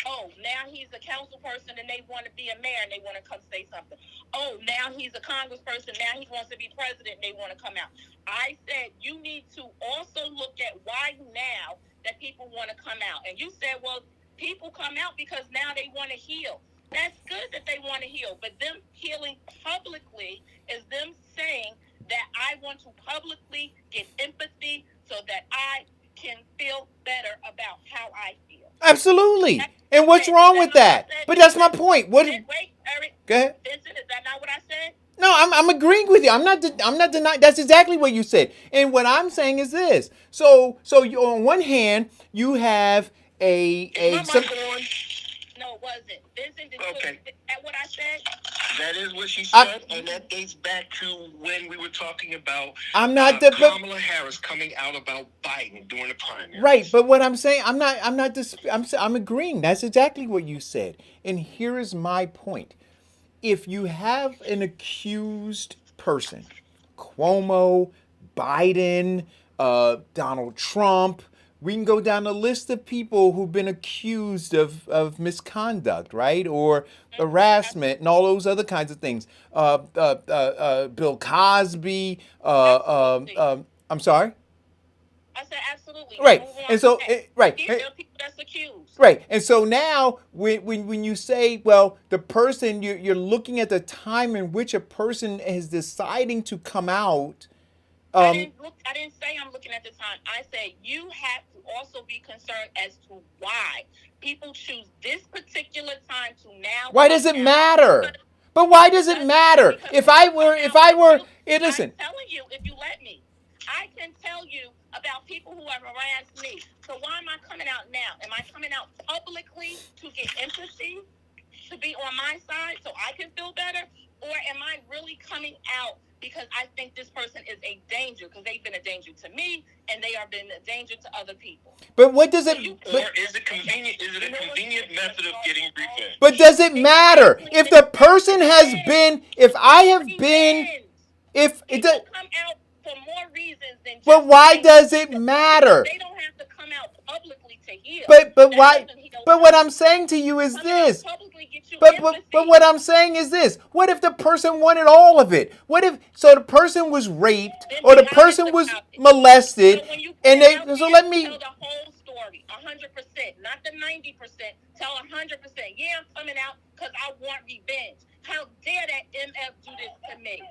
Oh, now he's a council person and they want to be a mayor and they want to come say something. Oh, now he's a congressperson, now he wants to be president and they want to come out. I said you need to also look at why now that people want to come out. And you said, well, people come out because now they want to heal. That's good that they want to heal, but them healing publicly is them saying that I want to publicly get empathy so that I can feel better about how I feel. Absolutely. And what's wrong with that? But that's my point. What? Wait, Eric. Go ahead. Vincent, is that not what I said? No, I'm agreeing with you. I'm not denying. That's exactly what you said. And what I'm saying is this. So you, on one hand, you have a some, No, it wasn't. Vincent, did Okay. you at what I said? That is what she said, and that dates back to when we were talking about Kamala Harris coming out about Biden during the primary. Right, but what I'm saying, I'm agreeing. That's exactly what you said. And here is my point. If you have an accused person, Cuomo, Biden, Donald Trump, we can go down a list of people who've been accused of misconduct, right? Or harassment and all those other kinds of things. Bill Cosby. I'm sorry? I said absolutely. Right. Move on And so, next. right. Here are people that's accused. Right. And so now when you say, well, the person, you're looking at the time in which a person is deciding to come out. I didn't say I'm looking at the time. I said you have to also be concerned as to why people choose this particular time to now. Why does it matter? But why does it matter? If I were, listen. I'm telling you, if you let me, I can tell you about people who have harassed me. So why am I coming out now? Am I coming out publicly to get empathy, to be on my side so I can feel better? Or am I really coming out because I think this person is a danger, because they've been a danger to me and they have been a danger to other people? But what does it? Or is it convenient? Is it a convenient method of getting revenge? But does it matter if the person has been? If I have been, if it does. Come out for more reasons than just. But why does it matter? They don't have to come out publicly to heal. But why? But what I'm saying to you is this. But what I'm saying is this. What if the person wanted all of it? What if the person was raped or the person was molested and they? So let me. Tell the whole story, 100%, not the 90%. Tell 100%. Yeah, I'm coming out because I want revenge. How dare that MF do this to me?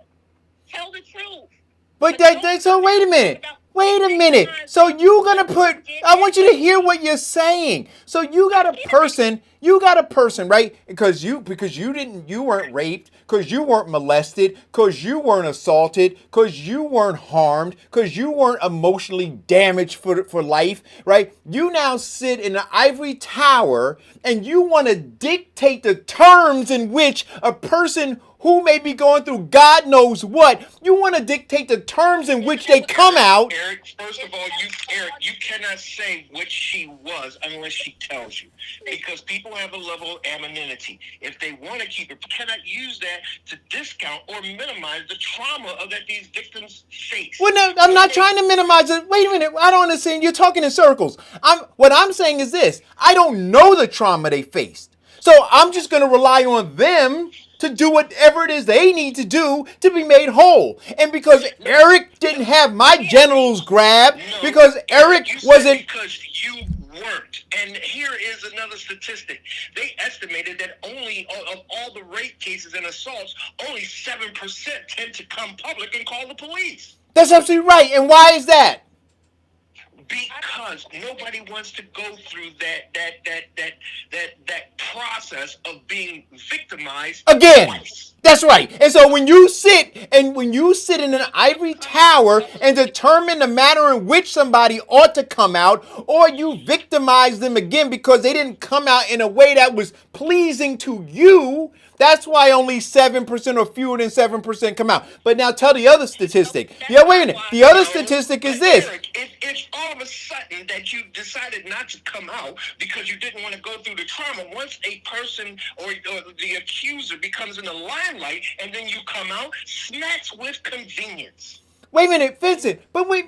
Tell the truth. But so wait a minute. Wait a minute. So you're going to put, I want you to hear what you're saying. So you got a person, right? Because you weren't raped, because you weren't molested, because you weren't assaulted, because you weren't harmed, because you weren't emotionally damaged for life, right? You now sit in an ivory tower and you want to dictate the terms in which a person who may be going through God knows what, you want to dictate the terms in which they come out. Eric, first of all, you cannot say what she was unless she tells you. Because people have a level of anonymity. If they want to keep it, cannot use that to discount or minimize the trauma that these victims face. Well, no, I'm not trying to minimize it. Wait a minute. I don't understand. You're talking in circles. What I'm saying is this. I don't know the trauma they faced. So I'm just going to rely on them to do whatever it is they need to do to be made whole. And because Eric didn't have my genitals grabbed, because Eric wasn't... Because you weren't. And here is another statistic. They estimated that only of all the rape cases and assaults, only 7% tend to come public and call the police. That's absolutely right. And why is that? Because nobody wants to go through that process of being victimized again. Twice. That's right. And so when you sit in an ivory tower and determine the manner in which somebody ought to come out, or you victimize them again because they didn't come out in a way that was pleasing to you, that's why only 7% or fewer than 7% come out. But now tell the other statistic. Yeah, wait a minute. The other statistic is this. Eric, if all of a sudden that you decided not to come out because you didn't want to go through the trauma, once a person or the accuser becomes in the limelight and then you come out, snatch with convenience. Wait a minute, Vincent. But wait,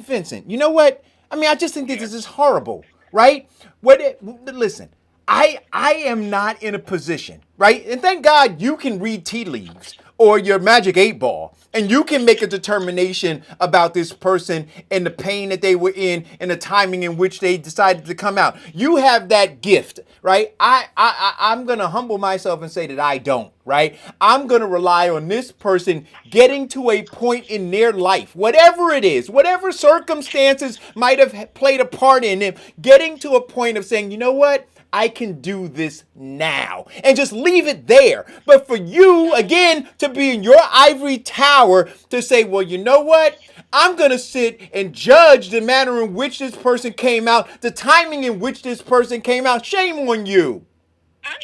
Vincent. You know what? I mean, I just think that this is horrible, right? Listen. I am not in a position, right? And thank God you can read tea leaves or your magic 8-ball, and you can make a determination about this person and the pain that they were in and the timing in which they decided to come out. You have that gift, right? I'm going to humble myself and say that I don't, right? I'm going to rely on this person getting to a point in their life, whatever it is, whatever circumstances might have played a part in them, getting to a point of saying, you know what? I can do this now, and just leave it there. But for you, again, to be in your ivory tower to say, well, you know what? I'm going to sit and judge the manner in which this person came out, the timing in which this person came out. Shame on you.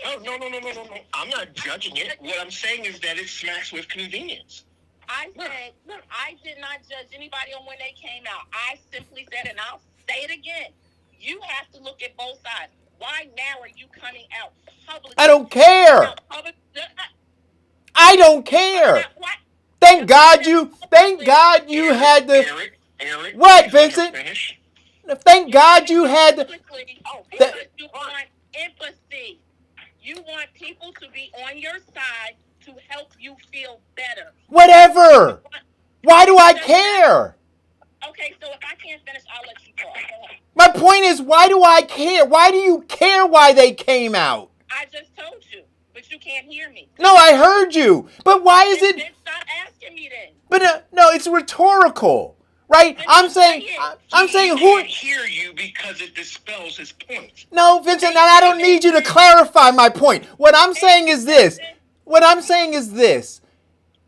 Oh, no. I'm not judging it. What I'm saying is that it smacks with convenience. I said, look, I did not judge anybody on when they came out. I simply said, and I'll say it again, you have to look at both sides. Why now are you coming out publicly? I don't care. I don't care. Thank God you had the... Eric, what, Vincent? Thank God you had the, Publicly, Oh, because that- you want empathy. You want people to be on your side to help you feel better. whatever. Why do Okay, I it doesn't matter. care? Okay, so if I can't finish, I'll let you talk. Go ahead. My point is, why do I care? Why do you care why they came out? I just told you, but you can't hear me. No, I heard you. But why is Then it? stop asking me then. But no, it's rhetorical, right? Then I'm don't saying, say it. I'm He saying who? can't hear you because it dispels his point. No, Vincent, and I don't need you to clarify my point. What I'm saying is this. What I'm saying is this.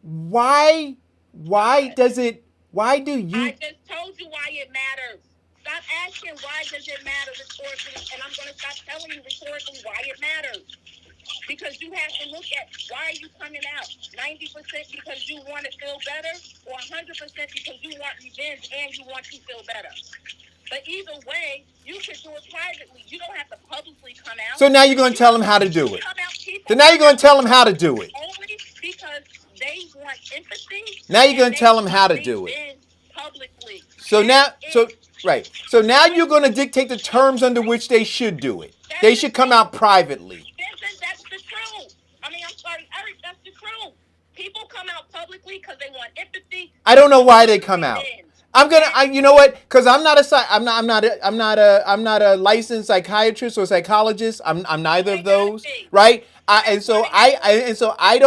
Why does it? Why do you? I just told you why it matters. Stop asking why does it matter rhetorically, and I'm going to stop telling you rhetorically why it matters. Because you have to look at why are you coming out? 90% because you want to feel better, or 100% because you want revenge and you want to feel better. But either way, you can do it privately. You don't have to publicly come out. So now you're going to tell them how to do it. Come out, people So now you're going to tell them how to do it. only because they want empathy. Now you're going and to tell they them how to want do it. revenge publicly. So now, That's so it. right. So now you're going to dictate the terms under which they should do it. They should come out privately. Vincent, that's the truth. I mean, I'm sorry, Eric, that's the truth. People come out publicly because they want empathy. I don't know why they come out. You know what? Because I'm not a licensed psychiatrist or psychologist. I'm neither of those, right? And so I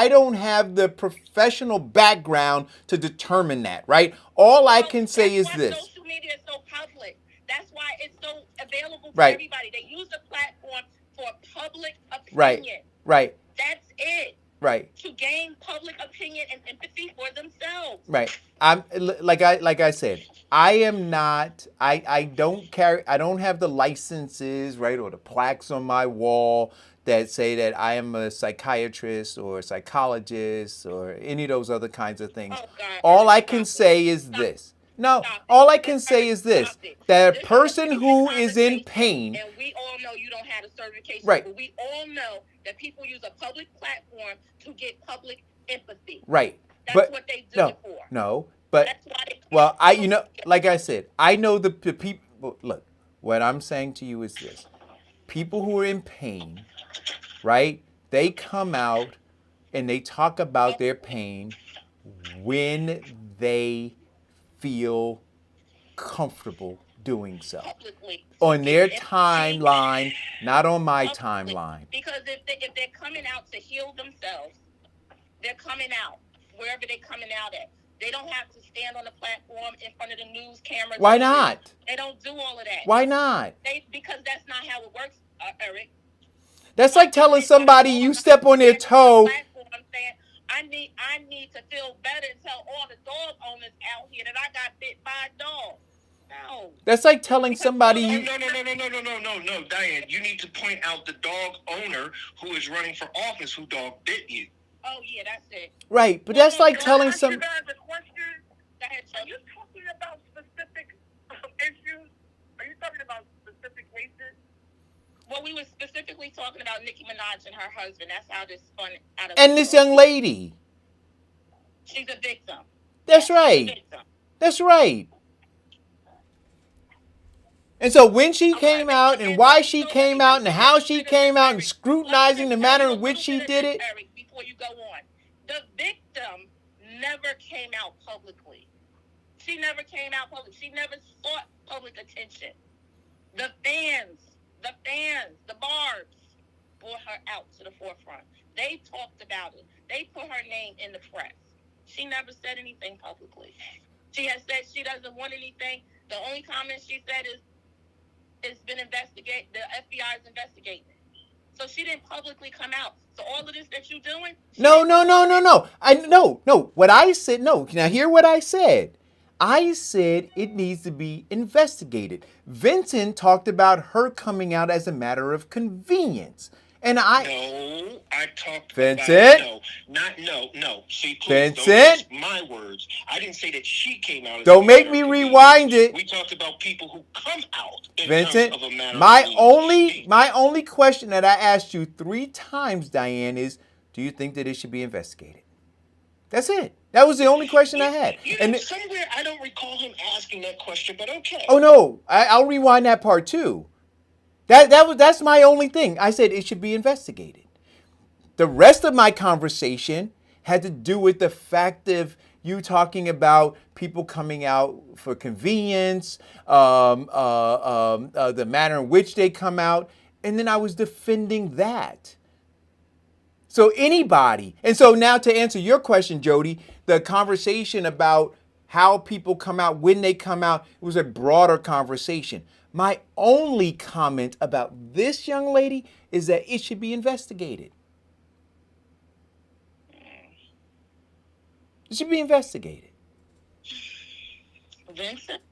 don't have the professional background to determine that, right? All I can say is That's why this. social media is so public. That's why it's so available for Right. everybody. They use the platform for public opinion. Right. Right. That's it. Right. To gain public opinion and empathy for themselves. Right. I'm like I said, I am not. I don't have the licenses, right, or the plaques on my wall that say that I am a psychiatrist or a psychologist or any of those other kinds of things. Oh, God. All I can say is this. No, all I can say is this: that a person who is in pain. And we all know you don't have a certification, Right. but we all know that people use a public platform to get public empathy. Right. That's what they do it for. No, but That's why they well, like I said, I know the people. Look, what I'm saying to you is this: people who are in pain, right? They come out and they talk about their pain when they feel comfortable doing so publicly on their timeline, not on my timeline. Because if they're coming out to heal themselves, they're coming out wherever they're coming out at. They don't have to stand on the platform in front of the news cameras. Why not? They don't do all of that. Why not? Because that's not how it works, Eric. That's like telling somebody you step on their toe. I'm saying I need to feel better and tell all the dog owners out here that I got bit by a dog. No. That's like telling somebody Oh, you. no, Diane. You need to point out the dog owner who is running for office who dog bit you. Oh, yeah, that's it. Right, but that's like telling some. You guys a question. Go ahead, Are Chuck. you talking about specific issues? Are you talking about specific races? Well, we were specifically talking about Nicki Minaj and her husband. That's how this spun out of. And this young lady. She's a victim. That's She's a right. victim. That's right. And so when she came out and why she came out and how she came out and scrutinizing the manner in which she did it. Eric, before you go on, the victim never came out publicly. She never came out public. She never sought public attention. The fans, the barbs brought her out to the forefront. They talked about it. They put her name in the press. She never said anything publicly. She has said she doesn't want anything. The only comment she said is, it's been investigated. The FBI is investigating it. So she didn't publicly come out. So all of this that you're doing. No. No. What I said, no. Now hear what I said. I said it needs to be investigated. Vincent talked about her coming out as a matter of convenience. And No, I talked Vincent? about no. See, please, Vincent? those are my words. I didn't say that she came out. As Don't a make matter me of rewind convenience. it. We talked about people who come out. In Vincent, terms of a matter my of convenience. only question that I asked you 3 times, Diane, is do you think that it should be investigated? That's it. That was the only question I had. You know, And somewhere I don't recall him asking that question, but okay. oh no, I'll rewind that part too. That's my only thing. I said it should be investigated. The rest of my conversation had to do with the fact of you talking about people coming out for convenience, the manner in which they come out, and then I was defending that. So anybody, and so now to answer your question, Jody, the conversation about how people come out, when they come out, it was a broader conversation. My only comment about this young lady is that it should be investigated. It should be investigated. Vincent?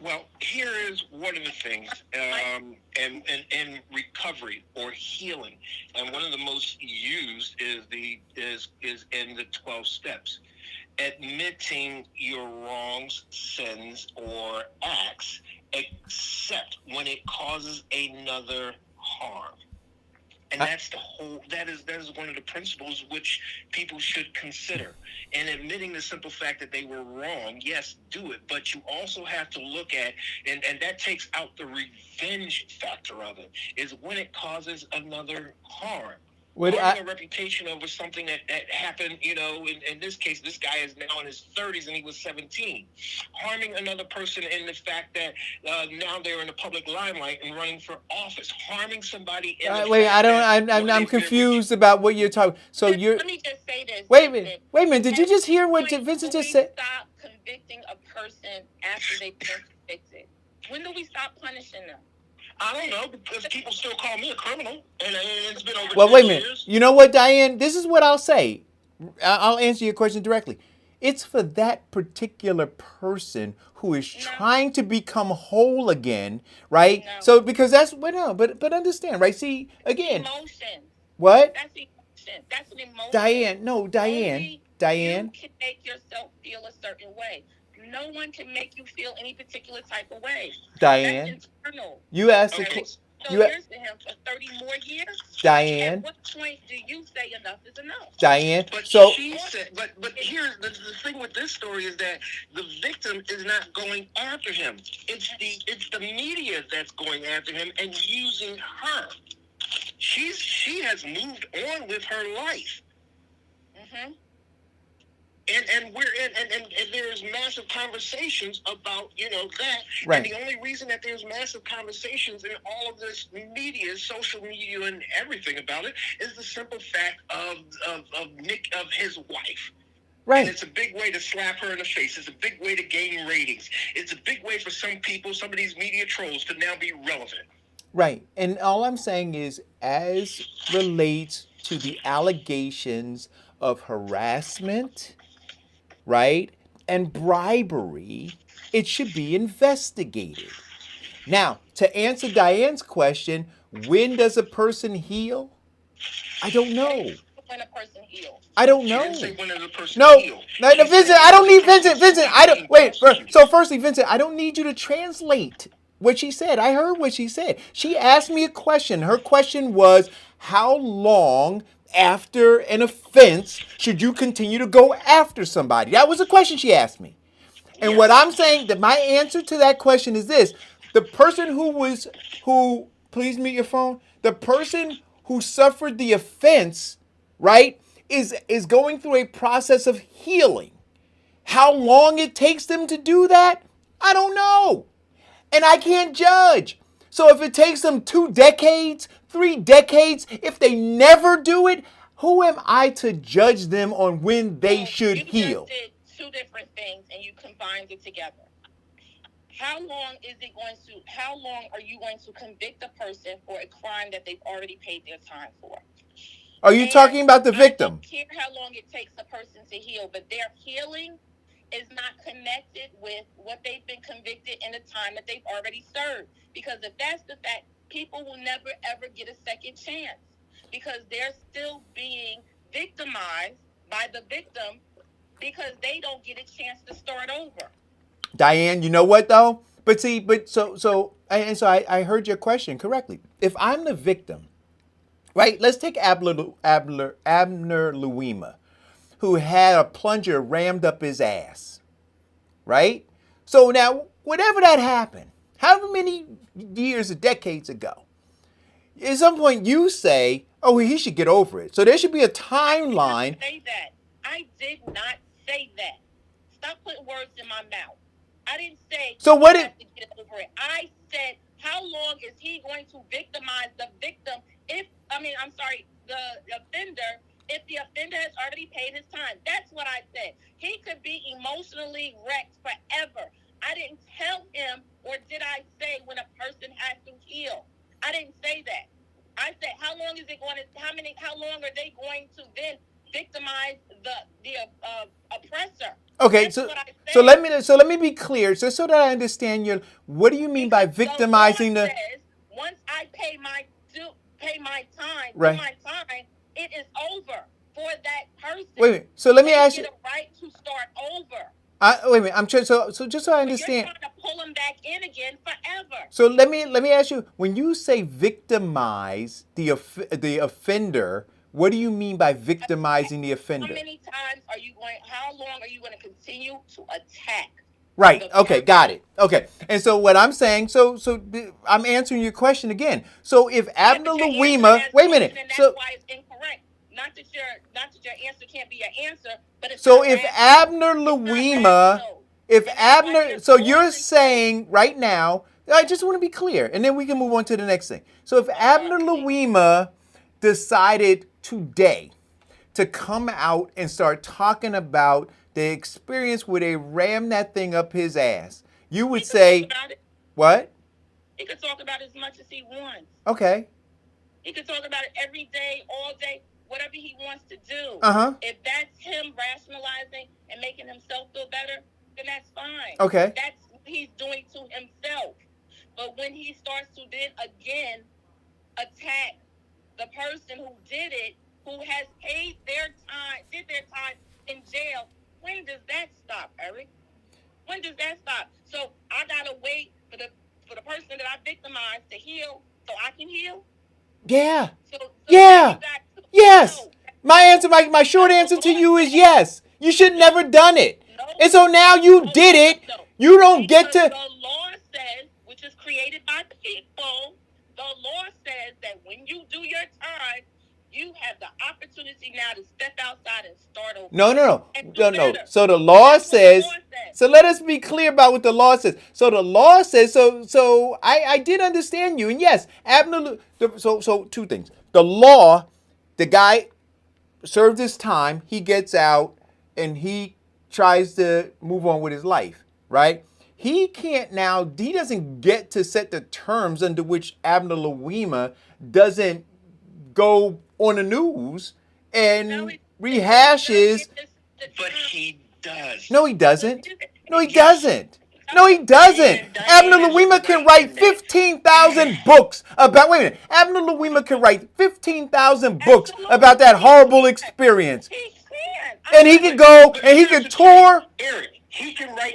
Well, here is one of the things, in recovery or healing, and one of the most used is in the 12 steps. Admitting your wrongs, sins, or acts, except when it causes another harm. And that's that is one of the principles which people should consider. And admitting the simple fact that they were wrong, yes, do it. But you also have to look at, and that takes out the revenge factor of it, is when it causes another harm. Harming a reputation over something that happened, in this case, this guy is now in his 30s and he was 17. Harming another person in the fact that now they're in the public limelight and running for office. Harming somebody in the wait, fact I'm confused about what you're talking. So Let me just say this. Wait a minute. Did you just hear what Vincent just said? Stop convicting a person after they've been convicted. When do we stop punishing them? I don't know, because people still call me a criminal, and it's been over 10 Well, wait a minute. years. You know what, Diane? This is what I'll say. I'll answer your question directly. It's for that particular person who is trying to become whole again, right? No. So because that's but understand, right? See, again. Emotion. What? That's emotion. That's an emotion. Diane. Only Diane. You can make yourself feel a certain way. No one can make you feel any particular type of way. Diane. That's internal. You asked Okay? the So you here's to him for 30 more years. Diane. At what point do you say enough is enough? Diane. But So she said, but here's the thing with this story is that the victim is not going after him. It's the media that's going after him and using her. She has moved on with her life. Mm-hmm. And we're and there's massive conversations about that. Right. And the only reason that there's massive conversations in all of this media, social media, and everything about it is the simple fact of his wife. right. And it's a big way to slap her in the face. It's a big way to gain ratings. It's a big way for some people, some of these media trolls, to now be relevant. Right. And all I'm saying is, as relates to the allegations of harassment, right, and bribery, it should be investigated. Now, to answer Diane's question, when does a person heal? I don't know. When a person heals. I don't She know. didn't say when is a person No, healed. no, She Vincent, said I don't need when is a Vincent. person I don't being wait. prosecuted. So, firstly, Vincent, I don't need you to translate what she said. I heard what she said. She asked me a question. Her question was, how long after an offense should you continue to go after somebody? That was the question she asked me. And what I'm saying, that my answer to that question is this: the person who please mute your phone, the person who suffered the offense, right, is going through a process of healing. How long it takes them to do that, I don't know. And I can't judge. So if it takes them 2 decades, 3 decades, if they never do it, who am I to judge them on when they should heal? You just did 2 different things and you combined it together. How long are you going to convict a person for a crime that they've already paid their time for? Are you talking about the victim? I don't care how long it takes a person to heal, but their healing is not connected with what they've been convicted in the time that they've already served. Because if that's the fact, people will never ever get a second chance because they're still being victimized by the victim because they don't get a chance to start over. Diane, you know what though? So I heard your question correctly. If I'm the victim, right? Let's take Abner Louima. who had a plunger rammed up his ass, right? So now, whatever that happened, however many years or decades ago, at some point you say, oh, he should get over it. So there should be a timeline. I did not say that. I did not say that. Stop putting words in my mouth. I didn't say So what you it- have to get over it. I said, how long is he going to victimize the victim the offender, if the offender has already paid his time? That's what I said. He could be emotionally wrecked forever. I didn't tell him, or did I say when a person has to heal? I didn't say that. I said, how long are they going to then victimize the oppressor? Okay, That's what I said. so let me be clear, just so that I understand you. What do you mean by Because victimizing the law the? says, once I pay my time, Right. do my time, it is over for that person. Wait a minute. So let me They ask you. get a right to start over. Wait a minute. I'm trying. So just so I But understand. you're trying to pull them back in again forever. So let me ask you. When you say victimize the offender, what do you mean by victimizing the offender? How long are you going to continue to attack? Right. the Okay. person? Got it. Okay. And so what I'm saying. I'm answering your question again. So if Abner But your answer Louima, has wait a minute. question, and So that's why it's incorrect. Not that your answer can't be an answer, but it's so not if rational. Abner It's not Louima, rational. if And that's why Abner, you're so you're forcing saying right now. I just want to be clear, and then we can move on to the next thing. So if Abner Louima decided today to come out and start talking about the experience where they rammed that thing up his ass, you would say, about it. what? He could talk about it as much as he wants. Okay. He could talk about it every day, all day, whatever he wants to do. Uh-huh. If that's him rationalizing and making himself feel better, then that's fine. Okay. That's what he's doing to himself. But when he starts to then again attack the person who did it, who has paid did their time in jail, when does that stop, Eric? When does that stop? So I gotta wait for the person that I victimized to heal so I can heal? Yeah. So Yeah. you got to- Yes. No. My answer, my short answer to you is yes. You should never done it. No. And so now you No, did it. no. You don't get Because to. the law says, which is created by the people, the law says that when you do your time, you have the opportunity now to step outside and start over. No. And do No. better. So the law That's what the says. law says. So let us be clear about what the law says. So the law says. So I did understand you, and yes, Abner. So two things. The law, the guy served his time. He gets out, and he tries to move on with his life. Right. He can't now. He doesn't get to set the terms under which Abner Louima doesn't go on the news and rehashes. But he does. No, he doesn't. No, he doesn't. No, he doesn't. Abner Louima can write 15,000 books about. Wait a minute. Abner Louima can write 15,000 books about that horrible experience, He can. and he can go and he can tour. Eric, he can write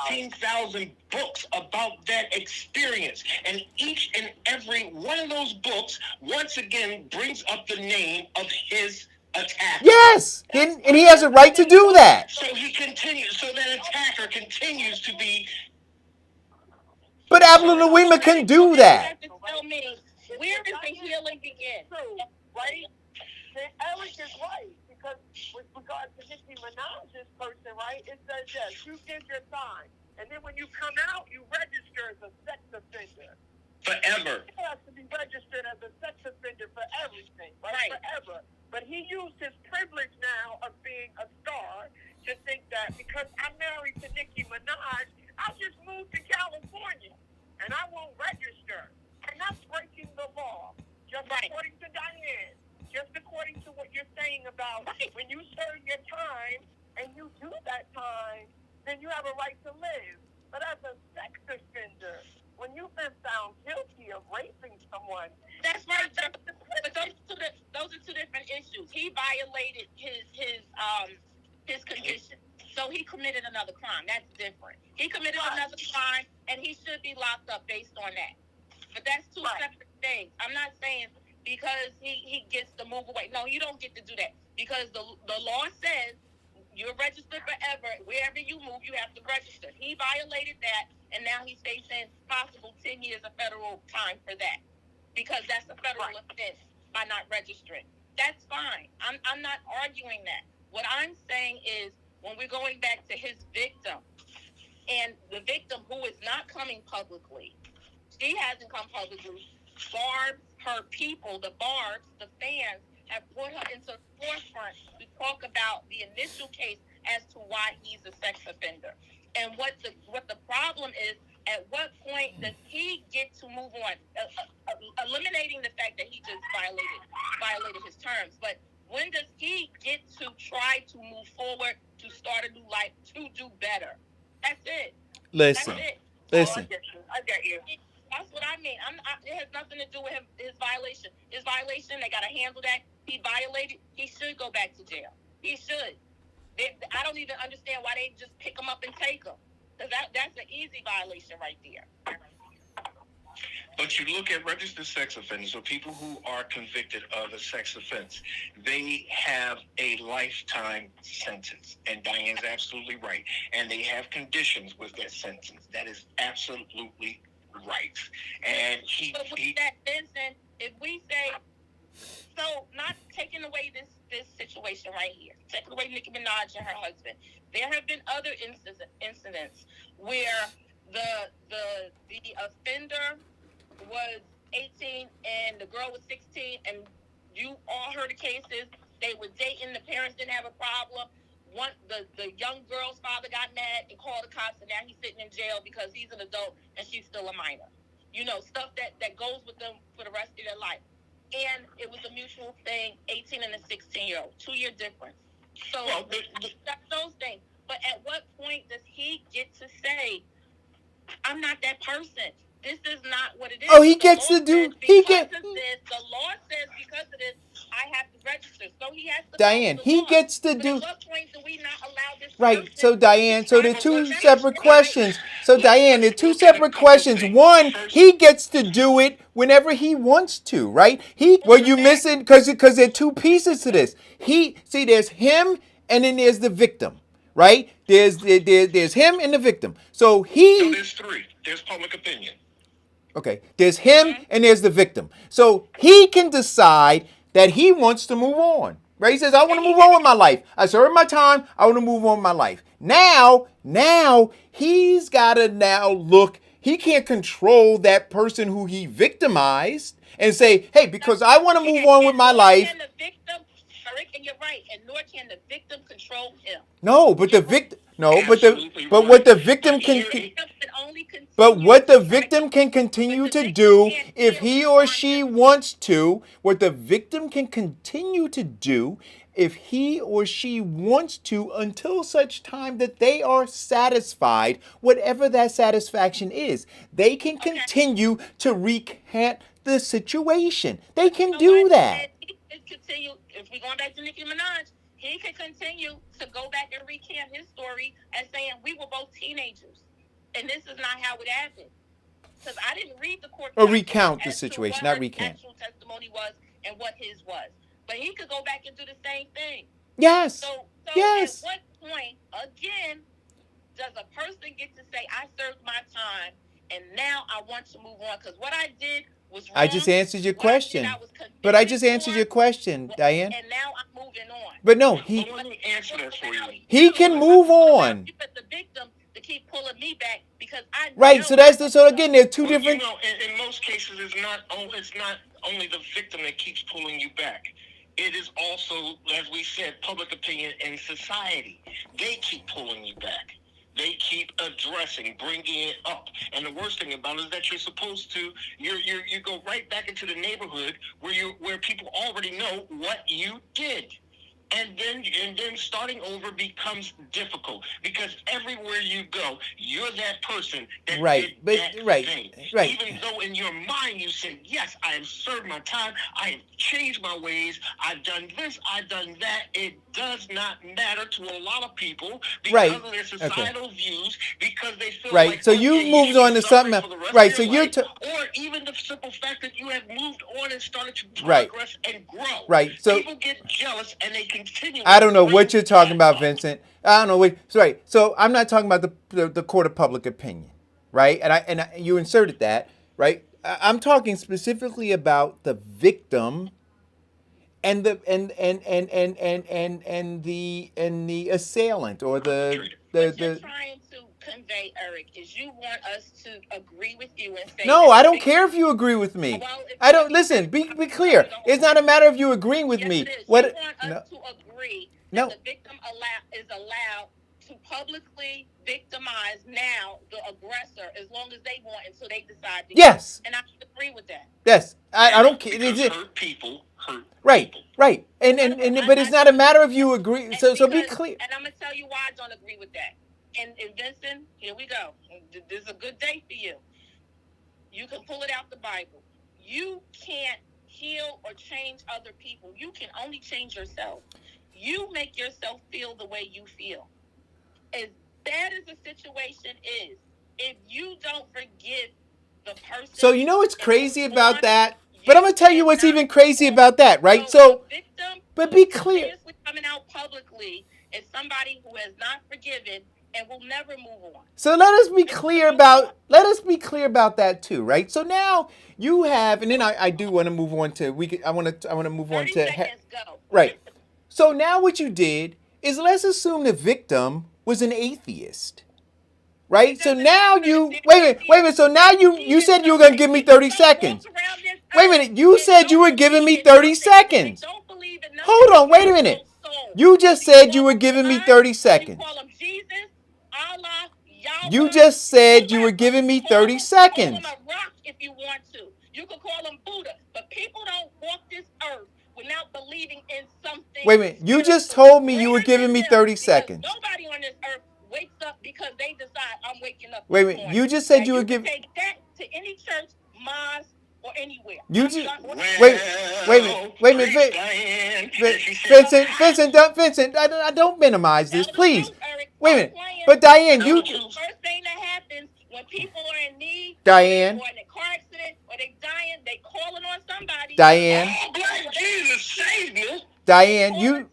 15,000 books about that experience. And each and every one of those books, once again, brings up the name of his attacker. Yes, and he has a right to do that. So that attacker continues to be. But Abner Louima can do that. You have to tell me, where does the healing begin? True, right? Then Eric is right, because with regard to Nicki Minaj's person, right, it says yes, you did your time. And then when you come out, you register as a sex offender. Forever. He has to be registered as a sex offender for everything, right? Forever. But he used his privilege now of being a star to think that because I'm married to Nicki Minaj, I'll just move to California and I won't register. And that's breaking the law. Just according to Diane, just according to what you're saying about when you serve your time and you do that time, then you have a right to live. But as a sex offender, when you've been found guilty of raping someone, that's right. But those are two different issues. He violated his condition, so he committed another crime. That's different. He committed another crime, and he should be locked up based on that. But that's two separate things. I'm not saying because he gets to move away. No, you don't get to do that because the law says You're registered forever. Wherever you move, you have to register. He violated that, and now he's facing possible 10 years of federal time for that, because that's a federal offense by not registering. That's fine. I'm not arguing that. What I'm saying is, when we're going back to his victim, and the victim who is not coming publicly, she hasn't come publicly. Barb's, her people, the Barbs, the fans, have brought her into the forefront to talk about the initial case as to why he's a sex offender. And what the problem is, at what point does he get to move on? Eliminating the fact that he just violated his terms, but when does he get to try to move forward, to start a new life, to do better? That's it. Listen. That's it. Listen. I get you. That's what I mean. It has nothing to do with his violation. His violation, they got to handle that. He violated. He should go back to jail. He should. I don't even understand why they just pick him up and take him. Because that's an easy violation right there. But you look at registered sex offenders, or people who are convicted of a sex offense, they have a lifetime sentence. And Diane's absolutely right. And they have conditions with that sentence. That is absolutely right. And But with that, Vincent, if we say, so not taking away this situation right here, taking away Nicki Minaj and her husband, there have been other incidents where the offender was 18 and the girl was 16, and you all heard the cases. They were dating, the parents didn't have a problem. The young girl's father got mad and called the cops, and now he's sitting in jail because he's an adult and she's still a minor. You know, stuff that goes with them for the rest of their life. And it was a mutual thing, 18 and a 16-year-old, 2-year difference. So that's those things. But at what point does he get to say, I'm not that person? This is not what it is. Oh, he gets to do. The law says because of this, I have to register. So he has to. Diane, he law. gets to But do. at what point do we not allow this? Right. person So Diane, so to they're two try to separate change? questions. So Diane, they're two separate questions. One, he gets to do it whenever he wants to, right? Well, you missing because there are two pieces to this. There's him and then there's the victim, right? There's him and the victim. So No, there's three. There's public opinion. Okay, there's him and there's the victim. So he can decide that he wants to move on. Right? He says, I want to move on with my life. I served my time. I want to move on with my life. Now he's got to now look. He can't control that person who he victimized and say, hey, because I want to move on with my life. And the victim, Eric, and you're right, and nor can the victim control him. No, but the victim. No, but Absolutely but right. what the victim But can. here- Victim can only continue But what the to- victim can continue But the to victim do can't if deal he with or the she content. wants to, what the victim can continue to do if he or she wants to until such time that they are satisfied, whatever that satisfaction is. They can continue to recant the situation. They can So do what? that. And he can continue, if we're going back to Nicki Minaj, he can continue to go back and recant his story as saying we were both teenagers. And this is not how it happened. Because I didn't read the court Or documents recount the as to situation, what not her recant. actual testimony was and what his was. But he could go back and do the same thing. Yes. So Yes. at what point, again, does a person get to say, I served my time and now I want to move on? Because what I did was wrong. I just answered your What I did, question. I was convicted But I just answered for, your question, Diane. and now I'm moving on. But no, Well, let me answer that for you. he can move on. You as the victim to keep pulling me back because I Right. know So so again, there are two Well, different. you know, in most cases, it's not only the victim that keeps pulling you back. It is also, as we said, public opinion and society. They keep pulling you back. They keep addressing, bringing it up. And the worst thing about it is that you're supposed to, you go right back into the neighborhood where people already know what you did. And then starting over becomes difficult because everywhere you go, you're that person that Right, did but- that right, thing. right. Even though in your mind you said, yes, I have served my time, I have changed my ways, I've done this, I've done that. It does not matter to a lot of people because Right, of their societal views, because they feel Right, like, so okay, you've moved you on to suffer something for the else. rest Right, of so your you're life, or even the simple fact that you have moved on and started to Right. progress and grow. Right. So people get jealous and they continue. I don't know what to you're talking bring about, that up. Vincent. I don't know what. Sorry. So I'm not talking about the court of public opinion, right? And you inserted that, right? I'm talking specifically about the victim and the assailant or the What you're trying to convey, Eric, is you want us to agree with you and say No, that I the don't victim- care if you agree with me. Well, if- I don't listen. Be clear. It's not a matter of you agreeing with Yes, me. it is. What? You want us No. to agree that No. the victim is allowed to publicly victimize now the aggressor as long as they want until they decide to. Yes. And I agree with that. Yes. I don't care. Because Is it- hurt people hurt Right. people. Right. And but it's not a matter of you agree. And So be because- clear. And I'm gonna tell you why I don't agree with that. And Vincent, here we go. This is a good day for you. You can pull it out the Bible. You can't heal or change other people. You can only change yourself. You make yourself feel the way you feel. As bad as the situation is, if you don't forgive the person. So you know what's that crazy was about on, that? But I'm gonna tell you what's even crazy about that, right? So, the victim but who be is clear. continuously coming out publicly is somebody who has not forgiven and will never move on. So let us be clear about that too, right? So now you have, and then I do want to move on to I want to move on 30 to seconds, go. right. So now what you did is let's assume the victim was an atheist. Right? So now you wait a minute. So now you said you were gonna give me 30 seconds. Wait a minute, you said you were giving me 30 seconds. Hold on, wait a minute. You just said you were giving me 30 seconds. You just said you were giving me 30 seconds. Call him a rock if you want to. You can call him Buddha, but people don't walk this earth without believing in something. Wait a minute, you just told me you were giving me 30 seconds. Nobody on this earth wakes up because they decide I'm waking up. Wait a minute, you just said you were giving. Take that to any church, mosque, or anywhere. You just wait a minute, Vincent. I don't minimize this, please. Wait a minute, but Diane, you. First thing that happens when people are in need, Diane. or in a car accident, or they dying, they calling on somebody. Diane. Oh, Black Jesus, save me. Diane, you.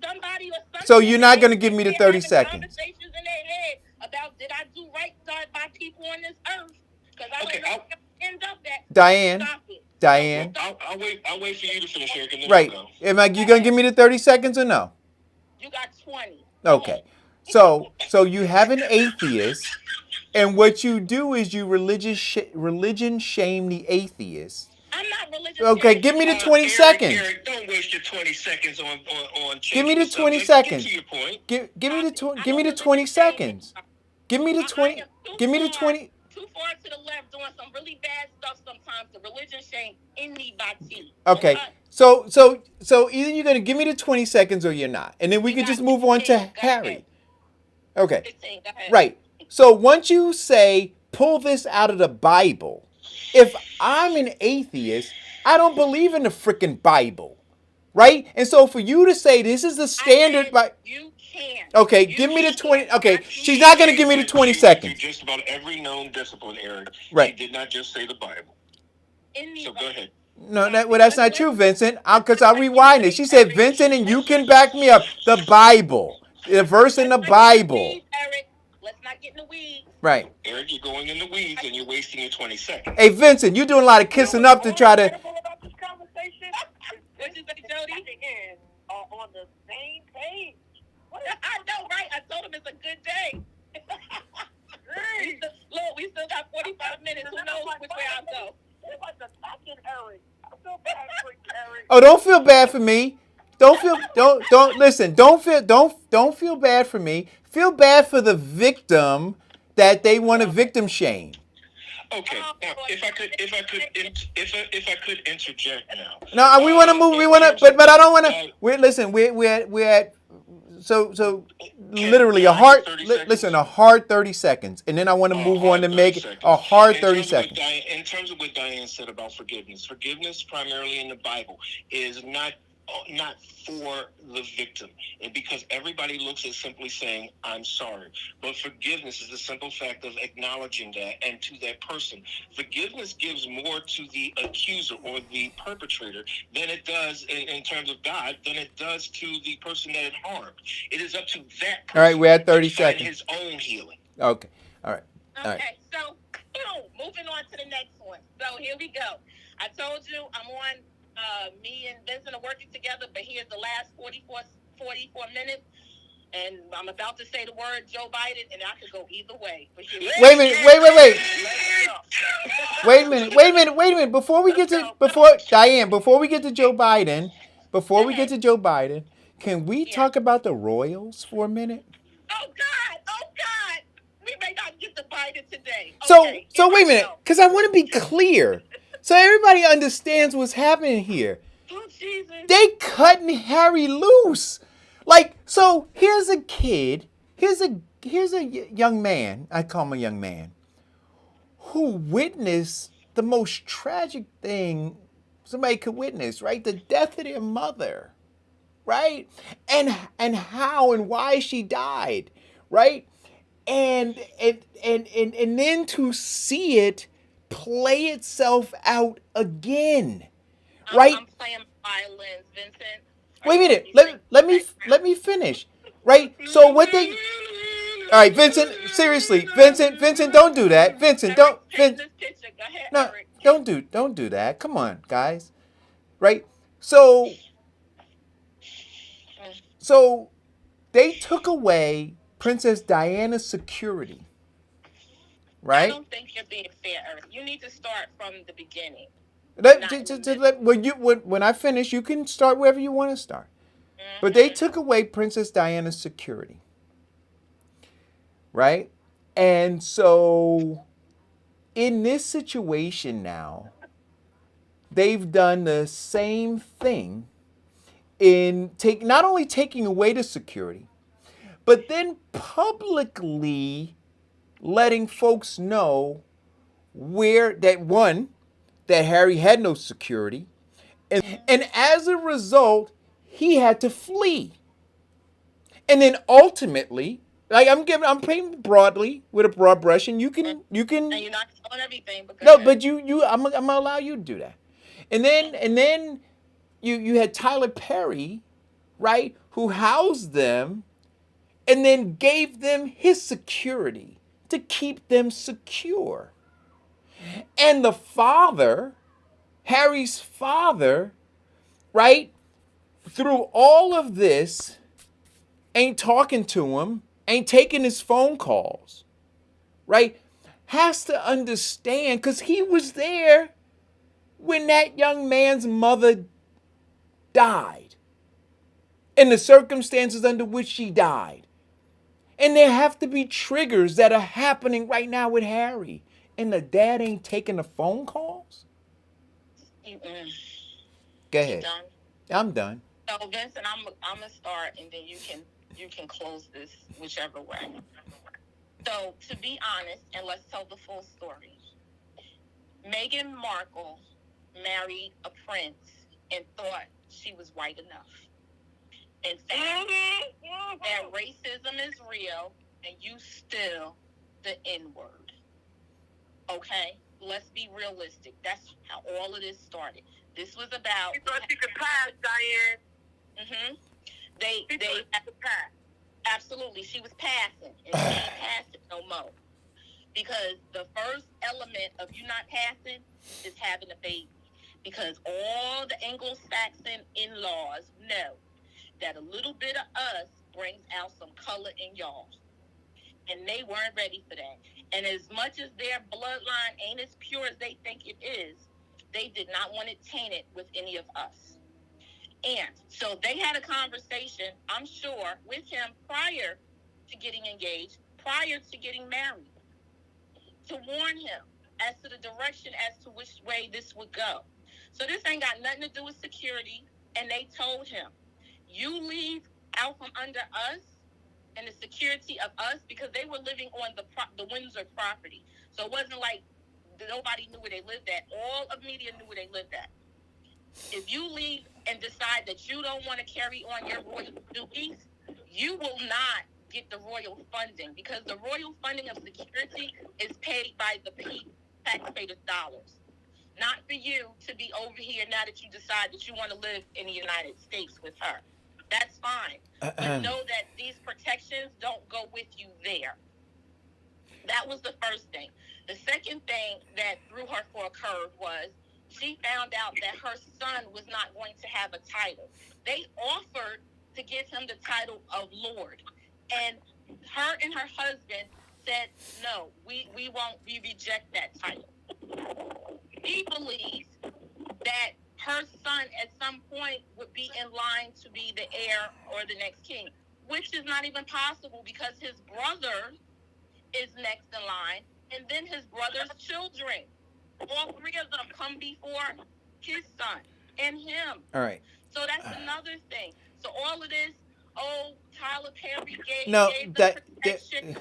So you're not gonna give me the 30 seconds. Conversations in their head about did I do right by people on this earth? Because I don't know where I end up at. Diane. Stop it. Diane. I'll wait for you to finish, Eric, and then Right. I'll go. You gonna give me the 30 seconds or no? You got 20. Okay. So you have an atheist, and what you do is you religion shame the atheist. I'm not religious. Okay, give me the 20 seconds. Eric, don't waste your 20 seconds on Give me the 20 subject. seconds. Get to your point. Give me the 20 seconds. Give me the 20. Give me the 20. Too far to the left doing some really bad stuff sometimes. The religion shame anybody. Okay. So either you're gonna give me the 20 seconds or you're not, and then we can just move on to Harry. Okay. 15, go ahead. Right. So once you say pull this out of the Bible, if I'm an atheist, I don't believe in the freaking Bible, right? And so for you to say this is the standard, You can't. okay, give me the 20. Okay, she's not gonna give me the 20 seconds. Just about every known discipline, Eric. Right. She did not just say the Bible. So go ahead. No, that's not true, Vincent. Because I'll rewind it. She said, Vincent, and you can back me up. The Bible. The verse in the Bible. Eric, let's not get in the weeds. Right. Eric, you're going in the weeds and you're wasting your 20 seconds. Hey, Vincent, you're doing a lot of kissing up to try to. About this conversation, What'd you say, Jody? on the same page. I know, right? I told him it's a good day. Look, we still got 45 minutes. Who knows which way I'll go? It's like attacking Eric. I feel bad for Eric. Oh, don't feel bad for me. Don't listen. Don't feel bad for me. Feel bad for the victim that they want to victim shame. Okay. Now, if I could interject now. No, we want to move. We want to, but I don't want to. Listen. We're at. So literally a hard. Listen, a hard 30 seconds, and then I want to move on to make it a hard 30 seconds. In terms of what Diane said about forgiveness primarily in the Bible is not not for the victim. And because everybody looks at simply saying, I'm sorry. But forgiveness is the simple fact of acknowledging that, and to that person. Forgiveness gives more to the accuser or the perpetrator than it does in terms of God, than it does to the person that it harmed. It is up to that person. All right, we're at 30 to find seconds. his own healing. Okay. All right. All right. Okay, so moving on to the next one. So here we go. I told you I'm on. Me and Vincent are working together, but here's the last 44 minutes, and I'm about to say the word Joe Biden, and I could go either way. But Wait a minute. Wait a minute. Before we get to Diane, before we get to Joe Biden, can we talk about the Royals for a minute? Oh God. We may not get to Biden today. So wait a minute, because I want to be clear, so everybody understands what's happening here. Oh Jesus! They cutting Harry loose, like, so. Here's a kid. Here's a young man. I call him a young man who witnessed the most tragic thing somebody could witness, right? The death of their mother, right? And how and why she died, right? And then to see it play itself out again, right? I'm playing violins, Vincent. Wait a minute. Let me finish. Right? So what they... All right, Vincent, seriously. Vincent, don't do that. Vincent, don't... No, don't do that. Come on, guys. Right? So they took away Princess Diana's security. Right? I don't think you're being fair, Eric. You need to start from the beginning. When I finish, you can start wherever you want to start. But they took away Princess Diana's security. Right? And so in this situation now, they've done the same thing in not only taking away the security, but then publicly letting folks know that Harry had no security, and as a result, he had to flee. And then ultimately, like, I'm painting broadly with a broad brush, and you can. And you're not on everything. But I'm gonna allow you to do that. And then you had Tyler Perry, right, who housed them, and then gave them his security to keep them secure. And the father, Harry's father, right, through all of this, ain't talking to him, ain't taking his phone calls, right, has to understand, because he was there when that young man's mother died, and the circumstances under which she died. And there have to be triggers that are happening right now with Harry. And the dad ain't taking the phone calls? Go ahead. Done? I'm done. So Vincent, I'm gonna start, and then you can close this whichever way. So to be honest, and let's tell the full story. Meghan Markle married a prince and thought she was white enough. In fact, that racism is real, and you still the N-word. Okay? Let's be realistic. That's how all of this started. This was about... You thought she could pass, Diane. Mm-hmm. They had to pass. Absolutely. She was passing, and she ain't passing no more. Because the first element of you not passing is having a baby. Because all the Anglo-Saxon in-laws know that a little bit of us brings out some color in y'all. And they weren't ready for that. And as much as their bloodline ain't as pure as they think it is, they did not want it tainted with any of us. And so they had a conversation, I'm sure, with him prior to getting engaged, prior to getting married, to warn him as to the direction as to which way this would go. So this ain't got nothing to do with security. And they told him, you leave out from under us and the security of us, because they were living on the Windsor property. So it wasn't like nobody knew where they lived at. All of media knew where they lived at. If you leave and decide that you don't want to carry on your royal duties, you will not get the royal funding, because the royal funding of security is paid by the people, taxpayers' dollars. Not for you to be over here now that you decide that you want to live in the United States with her. That's fine. But know that these protections don't go with you there. That was the first thing. The second thing that threw her for a curve was she found out that her son was not going to have a title. They offered to give him the title of Lord. And her and her husband said, no, we won't, we reject that title. She believes that her son at some point would be in line to be the heir or the next king, which is not even possible because his brother is next in line, and then his brother's children. All three of them come before his son and him. All right. So that's another thing. So all of this, Tyler Perry gave them protection.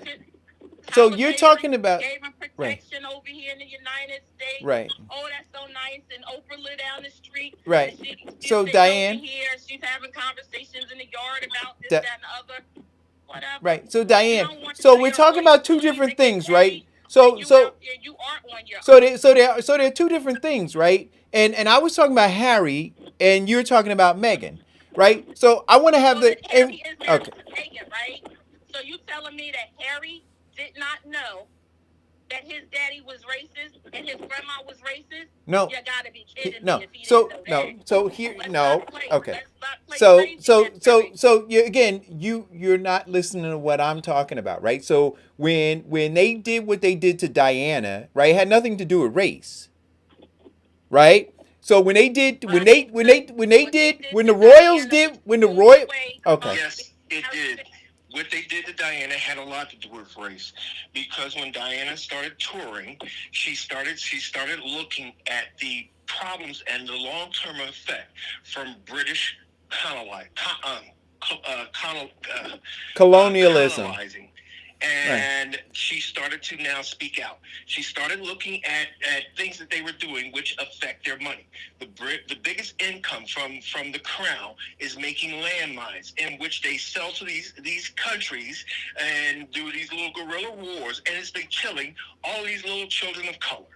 So Tyler you're Perry talking about gave him protection over here in the United States. Right. Oh, that's so nice. And Oprah live down the street. Right. She's So sitting Diane, over here, she's having conversations in the yard about this, that, and the other. Whatever. right. So Diane, so we're talking about two different things, right? So you are on your so there are two different things, right? And I was talking about Harry, and you're talking about Meghan, right? So I want to have the Harry is married okay. to Meghan, right? So you telling me that Harry did not know that his daddy was racist and his grandma was racist? No. You gotta be kidding No. me if he So didn't know that. so here Let's no. not play. Okay. Let's not play So crazy, Harry. you again, you're not listening to what I'm talking about, right? So when they did what they did to Diana, right, it had nothing to do with race, right? So when the royals did when the royal okay. Yes, it did. What they did to Diana had a lot to do with race, because when Diana started touring, she started looking at the problems and the long-term effect from British Colonialism. colonizing. And she started to now speak out. She started looking at things that they were doing which affect their money. The biggest income from the crown is making landmines, in which they sell to these countries and do these little guerrilla wars, and it's been killing all these little children of color.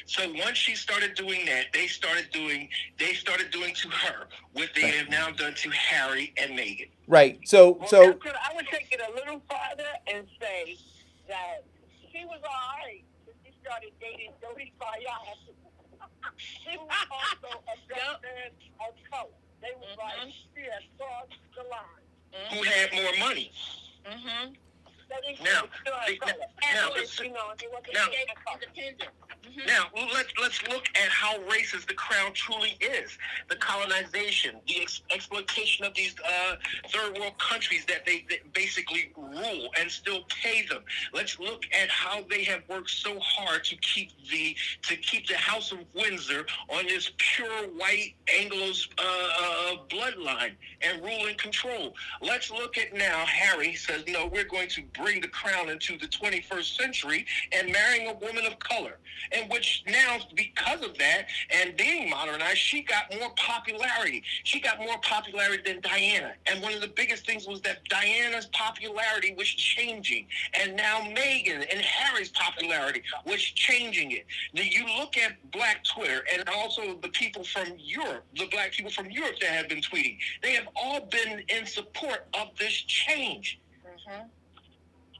So once she started doing that, they started doing to her what they have now done to Harry and Meghan. Right. So I would take it a little farther and say that she was all right when she started dating Dodi Fayad. She was also a black man of color. They was like, she had crossed the line. Who had more money? Mm-hmm. Now, let's look at how racist the crown truly is. The colonization, the exploitation of these third world countries that they basically rule and still pay them. Let's look at how they have worked so hard to keep the House of Windsor on this pure white Anglo's bloodline and rule and control. Let's look at now. Harry says, no, we're going to bring the crown into the 21st century and marrying a woman of color. In which now, because of that and being modernized, she got more popularity. She got more popularity than Diana. And one of the biggest things was that Diana's popularity was changing. And now Meghan and Harry's popularity was changing it. Now you look at Black Twitter and also the people from Europe, the Black people from Europe that have been tweeting. They have all been in support of this change. Mm-hmm.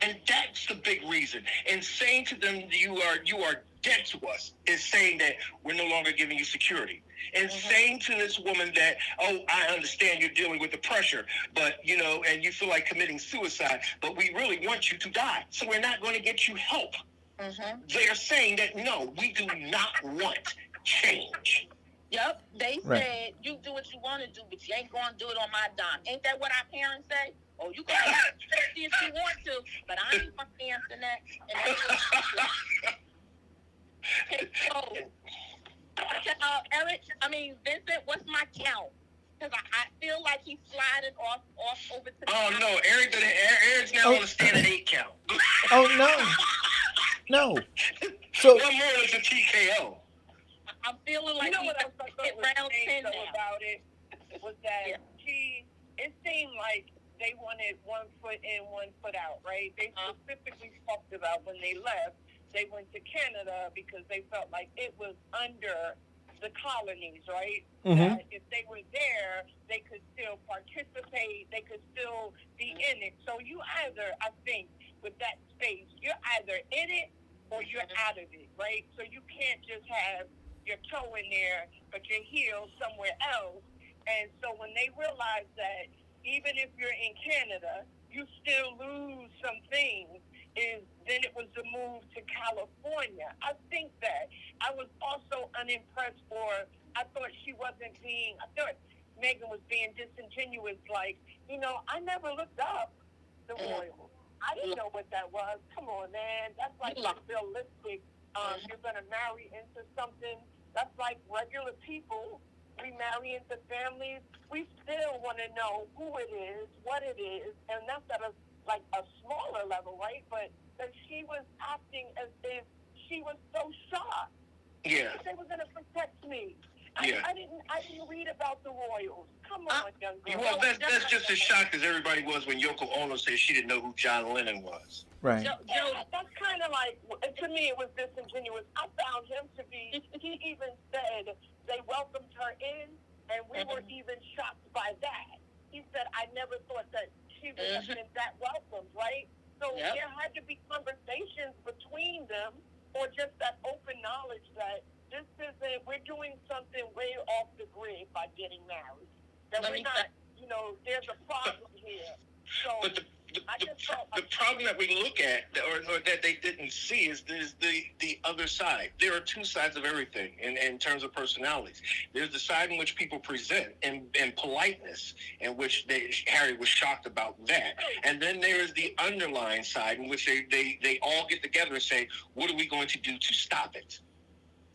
And that's the big reason. And saying to them, you are dead to us, is saying that we're no longer giving you security. And saying to this woman that, oh, I understand you're dealing with the pressure, but, and you feel like committing suicide, but we really want you to die. So we're not going to get you help. Mm-hmm. They're saying that, no, we do not want change. Yep, they said, you do what you want to do, but you ain't going to do it on my dime. Ain't that what our parents say? Oh, you can have safety if you want to, but I ain't going to answer that. And so, Eric, Vincent, what's my count? Because I feel like he's sliding off over to the no, Eric's now on the standard 8 count. Oh, no. So one more is a TKO. I'm feeling like what I thought was round 10 now. about it? was that it seemed like they wanted 1 foot in, 1 foot out, right? They specifically talked about when they left, they went to Canada because they felt like it was under the colonies, right? Mm-hmm. That if they were there, they could still participate, they could still be in it. So you either, I think, with that space, you're either in it or you're out of it, right? So you can't just have your toe in there, but your heel somewhere else. And so when they realized that even if you're in Canada, you still lose some things, then it was the move to California. I think that I was also unimpressed, or I thought Megan was being disingenuous, like, I never looked up the Royals. I didn't know what that was. Come on, man. That's like realistic. You're going to marry into something. That's like regular people. We marry into families. We still want to know who it is, what it is, and that's at a smaller level, right? But that she was acting as if she was so shocked. Yeah. They were going to protect me. Yeah. I didn't read about the Royals. Come on, young girl. Well, that's just as shocked as everybody was when Yoko Ono said she didn't know who John Lennon was. Right. That's kind of like, to me, it was disingenuous. I found him to be, he even said they welcomed her in, and we were even shocked by that. He said, I never thought that she would have been that welcomed, right? So there had to be conversations between them, or just that open knowledge that we're doing something way off the grid by getting married. That we're not, there's a problem here. So, but the problem that we look at, or that they didn't see, is the other side. There are two sides of everything in terms of personalities. There's the side in which people present in politeness, in which Harry was shocked about that. And then there is the underlying side in which they all get together and say, what are we going to do to stop it?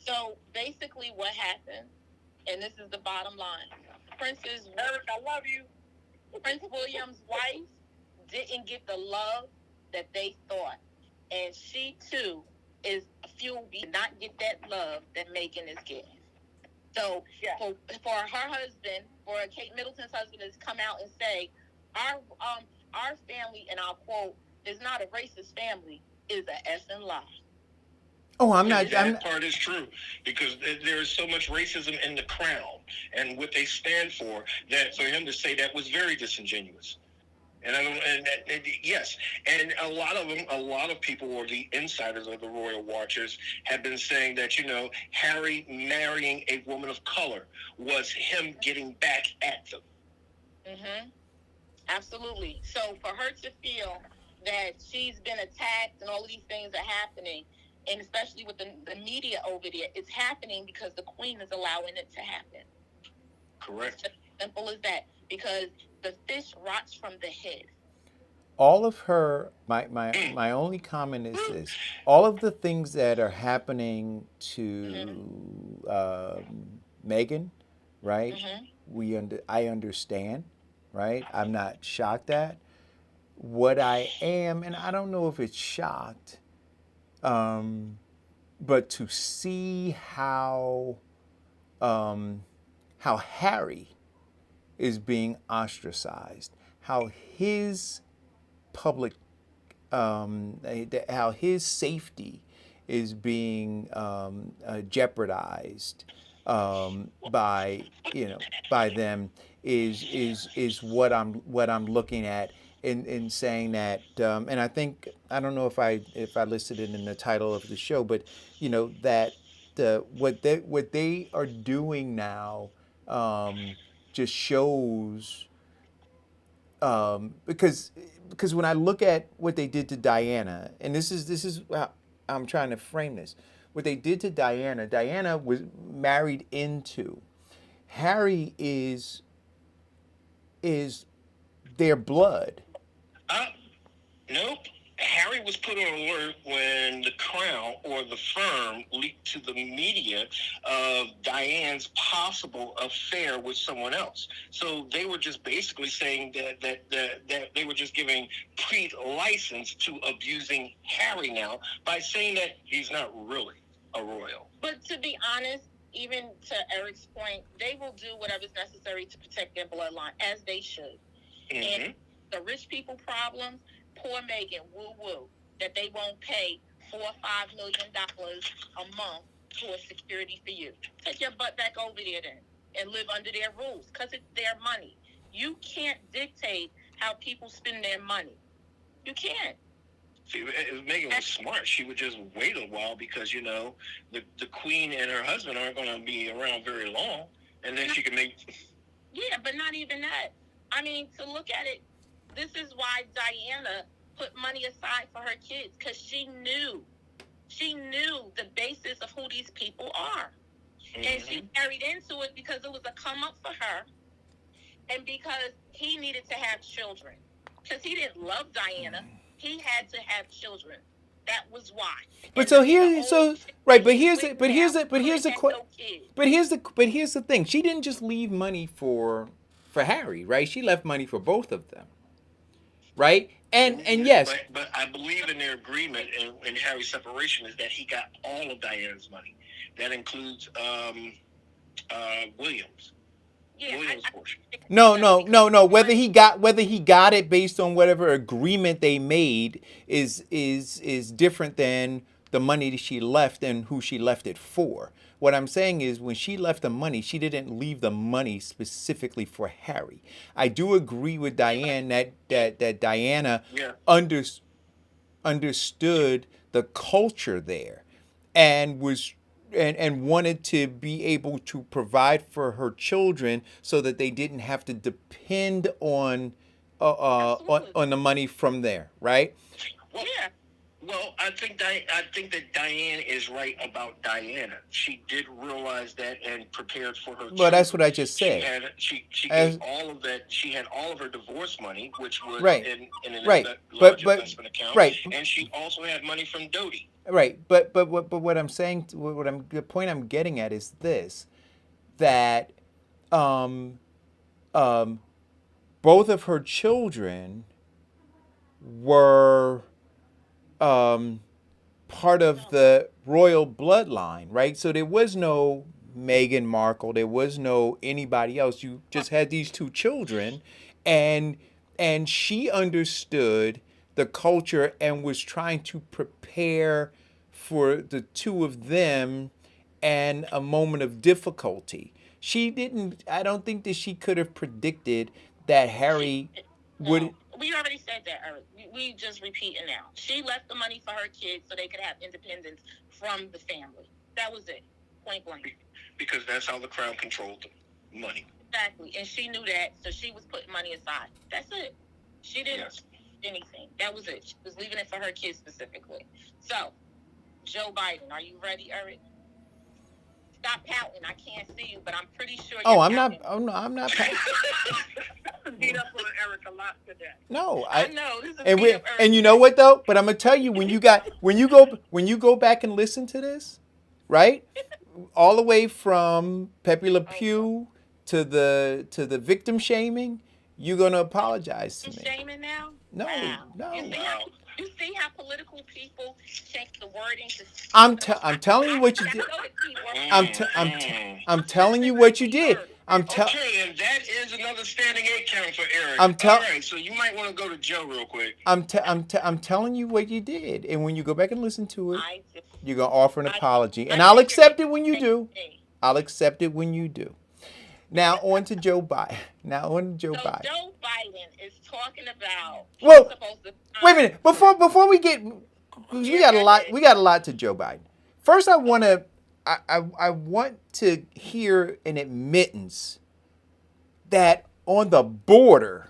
So basically what happened, and this is the bottom line, Eric, I love you. Prince William's wife didn't get the love that they thought. And she, too, did not get that love that Meghan is getting. So for her husband, for Kate Middleton's husband, to come out and say, our family, and I'll quote, is not a racist family, is a effing lie. Oh, That part is true, because there is so much racism in the Crown and what they stand for, that for him to say that was very disingenuous. And yes, and a lot of people, or the insiders or the royal watchers, have been saying that Harry marrying a woman of color was him getting back at them. Absolutely. So for her to feel that she's been attacked and all of these things are happening, and especially with the media over there, it's happening because the Queen is allowing it to happen. Correct. It's as simple as that. Because the fish rots from the head. All of her, my only comment is this: all of the things that are happening to Meghan, right? I understand, right? I'm not shocked at. What I am, and I don't know if it's shocked, but to see how Harry is being ostracized, how his public, how his safety is being jeopardized by them is what I'm looking at in saying that, and I think, I don't know if I listed it in the title of the show, but that what they are doing now just shows, because when I look at what they did to Diana, and this is how I'm trying to frame this, what they did to Diana was married into. Harry is their blood. Nope. Harry was put on alert when the Crown or the firm leaked to the media of Diane's possible affair with someone else. So they were just basically saying that they were just giving pre-license to abusing Harry now by saying that he's not really a royal. But to be honest, even to Eric's point, they will do whatever's necessary to protect their bloodline, as they should. Mm-hmm. And the rich people problems, poor Megan, woo woo, that they won't pay $4 or $5 million a month towards security for you. Take your butt back over there then and live under their rules, because it's their money. You can't dictate how people spend their money. You can't. See, if Megan was smart, she would just wait a while, because, you know, the queen and her husband aren't going to be around very long, and then she can make... Yeah, but not even that. I mean, to look at it, this is why Diana put money aside for her kids, because she knew the basis of who these people are. Mm-hmm. And she carried into it because it was a come up for her, and because he needed to have children. Because he didn't love Diana. He had to have children. That was why. But so here, so right, but here's the thing. She didn't just leave money for Harry, right? She left money for both of them, right? And yes, but I believe in their agreement in Harry's separation is that he got all of Diana's money. That includes Williams. Yeah, Williams' portion. No. Whether he got it based on whatever agreement they made is different than the money that she left and who she left it for. What I'm saying is, when she left the money, she didn't leave the money specifically for Harry. I do agree with Diane that Diana understood the culture there, and was and wanted to be able to provide for her children so that they didn't have to depend on the money from there, right? Well, yeah. Well, I think that Diane is right about Diana. She did realize that and prepared for her. Well, that's what I just said. She gave all of that. She had all of her divorce money, which was in an large investment account. Right. And she also had money from Dodie. Right. But what I'm saying, the point I'm getting at is this: that both of her children were part of the royal bloodline, right? So there was no Meghan Markle, there was no anybody else. You just had these two children, and she understood the culture and was trying to prepare for the two of them and a moment of difficulty. I don't think that she could have predicted that Harry would... We already said that, Eric. We just repeating now. She left the money for her kids so they could have independence from the family. That was it. Point blank. Because that's how the crown controlled the money. Exactly. And she knew that, so she was putting money aside. That's it. She didn't do anything. That was it. She was leaving it for her kids specifically. So, Joe Biden, are you ready, Eric? Stop pouting. I can't see you, but I'm pretty sure you're I'm not pouting. Beat up on Eric a lot today. No, I know. This is and you know what though? But I'm gonna tell you, when you go back and listen to this, right? All the way from Pepe Le Pew to the victim shaming, you're gonna apologize to me. Shaming now? No, wow. no. You see how political people change the wording to... I'm telling you what you did. I'm telling you what you did. Okay, and that is another standing 8 count for Eric. All right, so you might want to go to Joe real quick. I'm telling you what you did, and when you go back and listen to it, you're gonna offer an apology, and I'll accept it when you do. I'll accept it when you do. Now on to Joe Biden. Joe Biden is talking about... Well, wait a minute. Before we get... We got a lot to Joe Biden. First, I want to hear an admittance that on the border,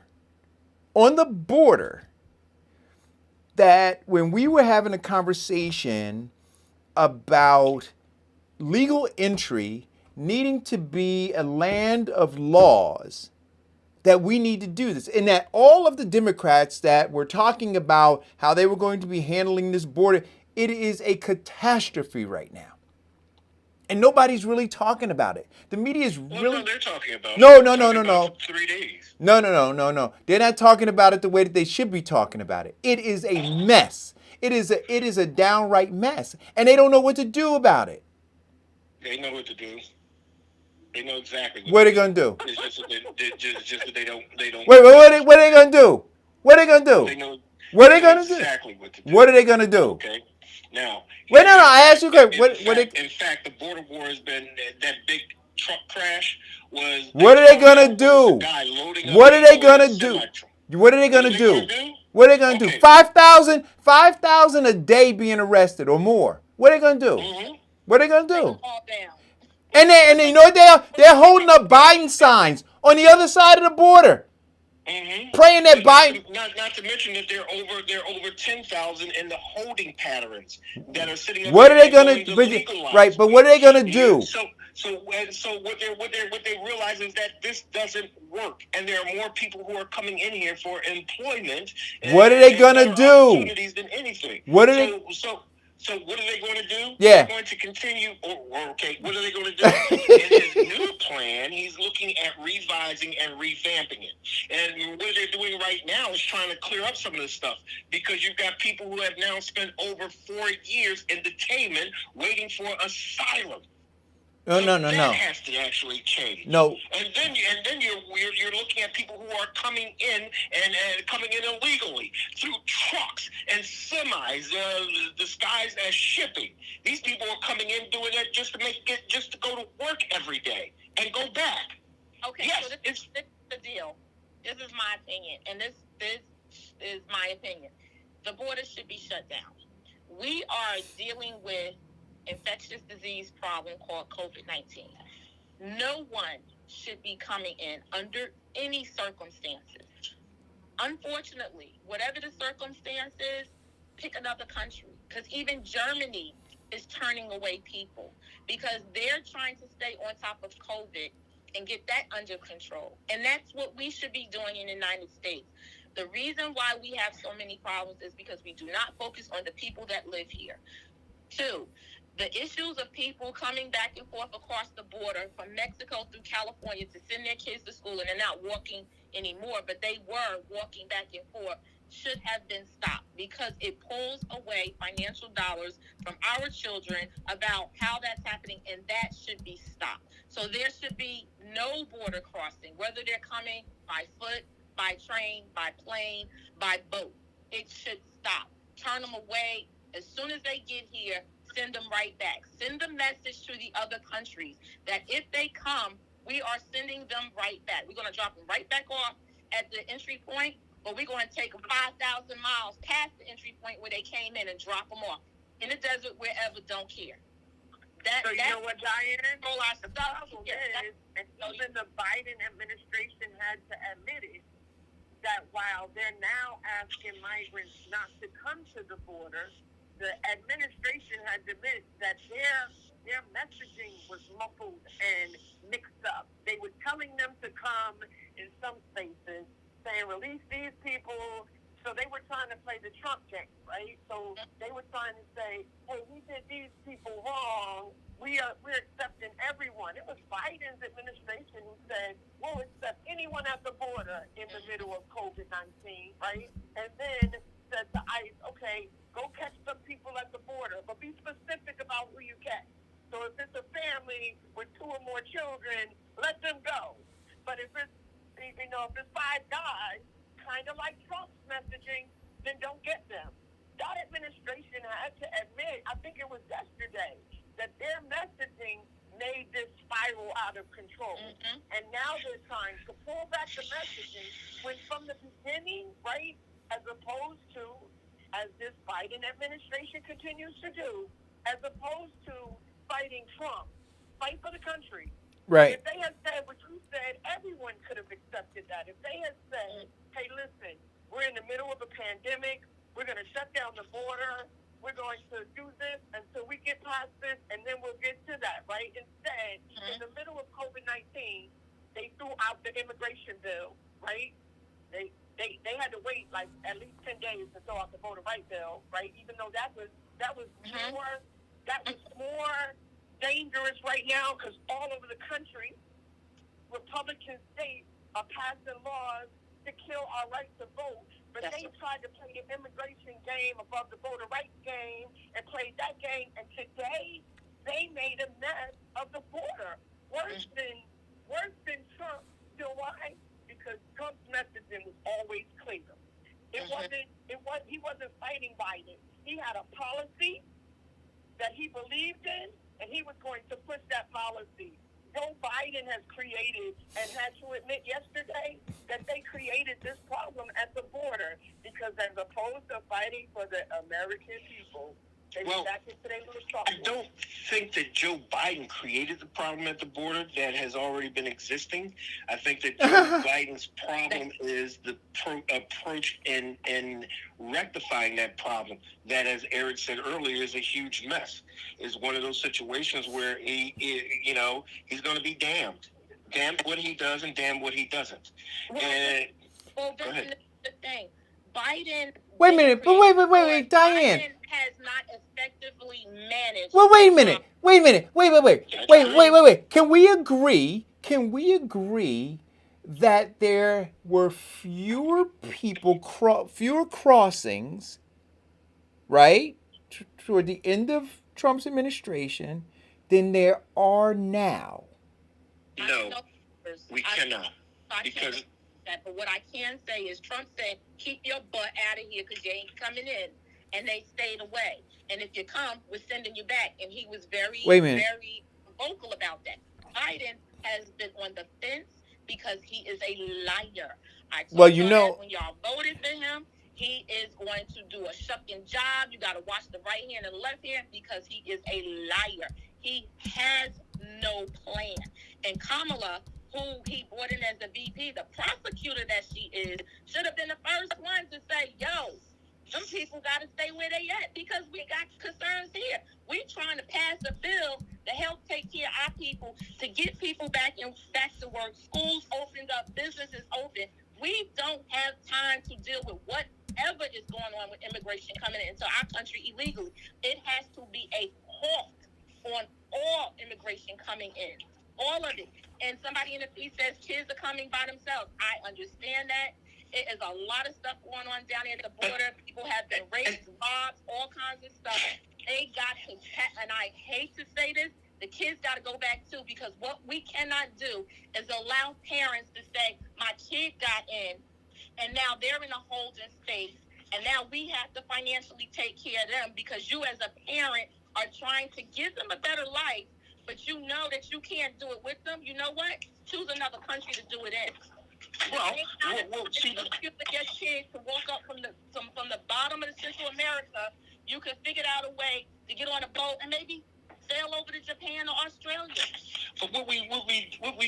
that when we were having a conversation about legal entry needing to be a land of laws, that we need to do this. And that all of the Democrats that were talking about how they were going to be handling this border, it is a catastrophe right now. And nobody's really talking about it. The media is really... No, they're talking about it. No. 3 days. No. They're not talking about it the way that they should be talking about it. It is a mess. It is a downright mess. And they don't know what to do about it. They know what to do. They know exactly What are they to gonna do? It's just that just that they don't. Wait, what are they gonna do? What are they gonna do? They know. What are They they know gonna do? exactly what to do. What are they gonna do? Okay. Now. Wait, no, I asked you a question. In fact, the border war has been that big truck crash was. What are they gonna do? What are they gonna do? What are they gonna do? What are they gonna do? 5,000 a day being arrested or more. What are they gonna do? Mm-hmm. What are they gonna do? All down. And they you know what they are? They're holding up Biden signs on the other side of the border. Mm-hmm. Praying that Biden. Not to mention that they're over 10,000 in the holding patterns that are sitting up. What are they gonna do? Right, but what are they gonna do? So what they realize is that this doesn't work, and there are more people who are coming in here for employment. What are they gonna do? Opportunities than anything. What are they? So what are they going to do? Yeah. They're going to continue. Okay, what are they going to do? In his new plan, he's looking at revising and revamping it. And what they're doing right now is trying to clear up some of this stuff because you've got people who have now spent over 4 years in detainment waiting for asylum. No. That has to actually change. No. And then you're looking at people who are coming in and coming in illegally through trucks and semis disguised as shipping. These people are coming in doing that just to go to work every day and go back. Okay, yes, so this is the deal. This is my opinion, and this is my opinion. The border should be shut down. We are dealing with infectious disease problem called COVID-19. No one should be coming in under any circumstances. Unfortunately, whatever the circumstances, pick another country. Because even Germany is turning away people because they're trying to stay on top of COVID and get that under control. And that's what we should be doing in the United States. The reason why we have so many problems is because we do not focus on the people that live here. 2, the issues of people coming back and forth across the border from Mexico through California to send their kids to school, and they're not walking anymore, but they were walking back and forth, should have been stopped because it pulls away financial dollars from our children about how that's happening, and that should be stopped. So there should be no border crossing, whether they're coming by foot, by train, by plane, by boat. It should stop. Turn them away. As soon as they get here, send them right back. Send the message to the other countries that if they come, we are sending them right back. We're going to drop them right back off at the entry point, or we're going to take them 5,000 miles past the entry point where they came in and drop them off in the desert, wherever, don't care. So you know what, Diane? All our stuff. Is, and even the Biden administration had to admit it, that while they're now asking migrants not to come to the border, the administration had admitted that their messaging was muffled and mixed up. They were telling them to come in some spaces, saying release these people. So they were trying to play the Trump game, right? So they were trying to say, hey, we did these people wrong. We're accepting everyone. It was Biden's administration who said, we'll accept anyone at the border in the middle of COVID-19, right? And then said to ICE, okay, go catch some people at the border, but be specific about who you catch. So if it's a family with 2 or more children, let them go. But if it's, if it's 5 guys, kind of like Trump's messaging, then don't get them. That administration had to admit, I think it was yesterday, that their messaging made this spiral out of control. Mm-hmm. And now they're trying to pull back the messaging when from the beginning, right, as opposed to, as this Biden administration continues to do, as opposed to fighting Trump, fight for the country. Right. If they had said what you said, everyone could have accepted that. If they had said, hey, listen, we're in the middle of a pandemic, we're going to shut down the border, we're going to do this until we get past this, and then we'll get to that, right? Instead, in the middle of COVID-19, they threw out the immigration bill, right? They had to wait like at least 10 days to throw out the voter right bill, right? Even though that was more dangerous right now because all over the country, Republican states are passing laws to kill our right to vote. But they tried to play the immigration game above the voter rights game and played that game. And today, they made a mess of the border. Worse than Trump. You know why? Because Trump's messaging was always clear. It wasn't. He wasn't fighting Biden. He had a policy that he believed in, and he was going to push that policy. Joe Biden has created and had to admit yesterday that they created this problem at the border because as opposed to fighting for the American people, they went back into their little trouble. I don't think that Joe Biden created the problem at the border that has already been existing. I think that Joe Biden's problem is the approach in rectifying that problem. That, as Eric said earlier, is a huge mess. Is one of those situations where he's going to be damned. Damned what he does and damned what he doesn't. And well, this is the thing. Biden. Wait a minute, but wait, Diane. Biden has not effectively managed. Well, wait a minute. Wait. Can we agree that there were fewer people, fewer crossings, right, toward the end of Trump's administration than there are now? No, we cannot. Because that, but what I can say is Trump said, keep your butt out of here because you ain't coming in. And they stayed away. And if you come, we're sending you back. And he was very vocal about that. Biden has been on the fence because he is a liar. When y'all voted for him, he is going to do a shucking job. You got to watch the right hand and left hand because he is a liar. He has no plan. And Kamala, who he brought in as the VP, the prosecutor that she is, should have been the first one to say, yo, some people got to stay where they at because we got concerns here. We trying to pass a bill to help take care of our people, to get people back to work. Schools opened up, businesses open. We don't have time to deal with whatever is going on with immigration coming into our country illegally. It has to be a halt on all immigration coming in, all of it. And somebody in the piece says kids are coming by themselves. I understand that. It is a lot of stuff going on down there at the border. People have been raped, robbed, all kinds of stuff. They got to, and I hate to say this, the kids got to go back too, because what we cannot do is allow parents to say, my kid got in, and now they're in a holding space, and now we have to financially take care of them because you as a parent are trying to give them a better life, but you know that you can't do it with them. You know what? Choose another country to do it in. See, your kid to walk up from the bottom of the Central America, you could figure out a way to get on a boat and maybe sail over to Japan or Australia. But what we've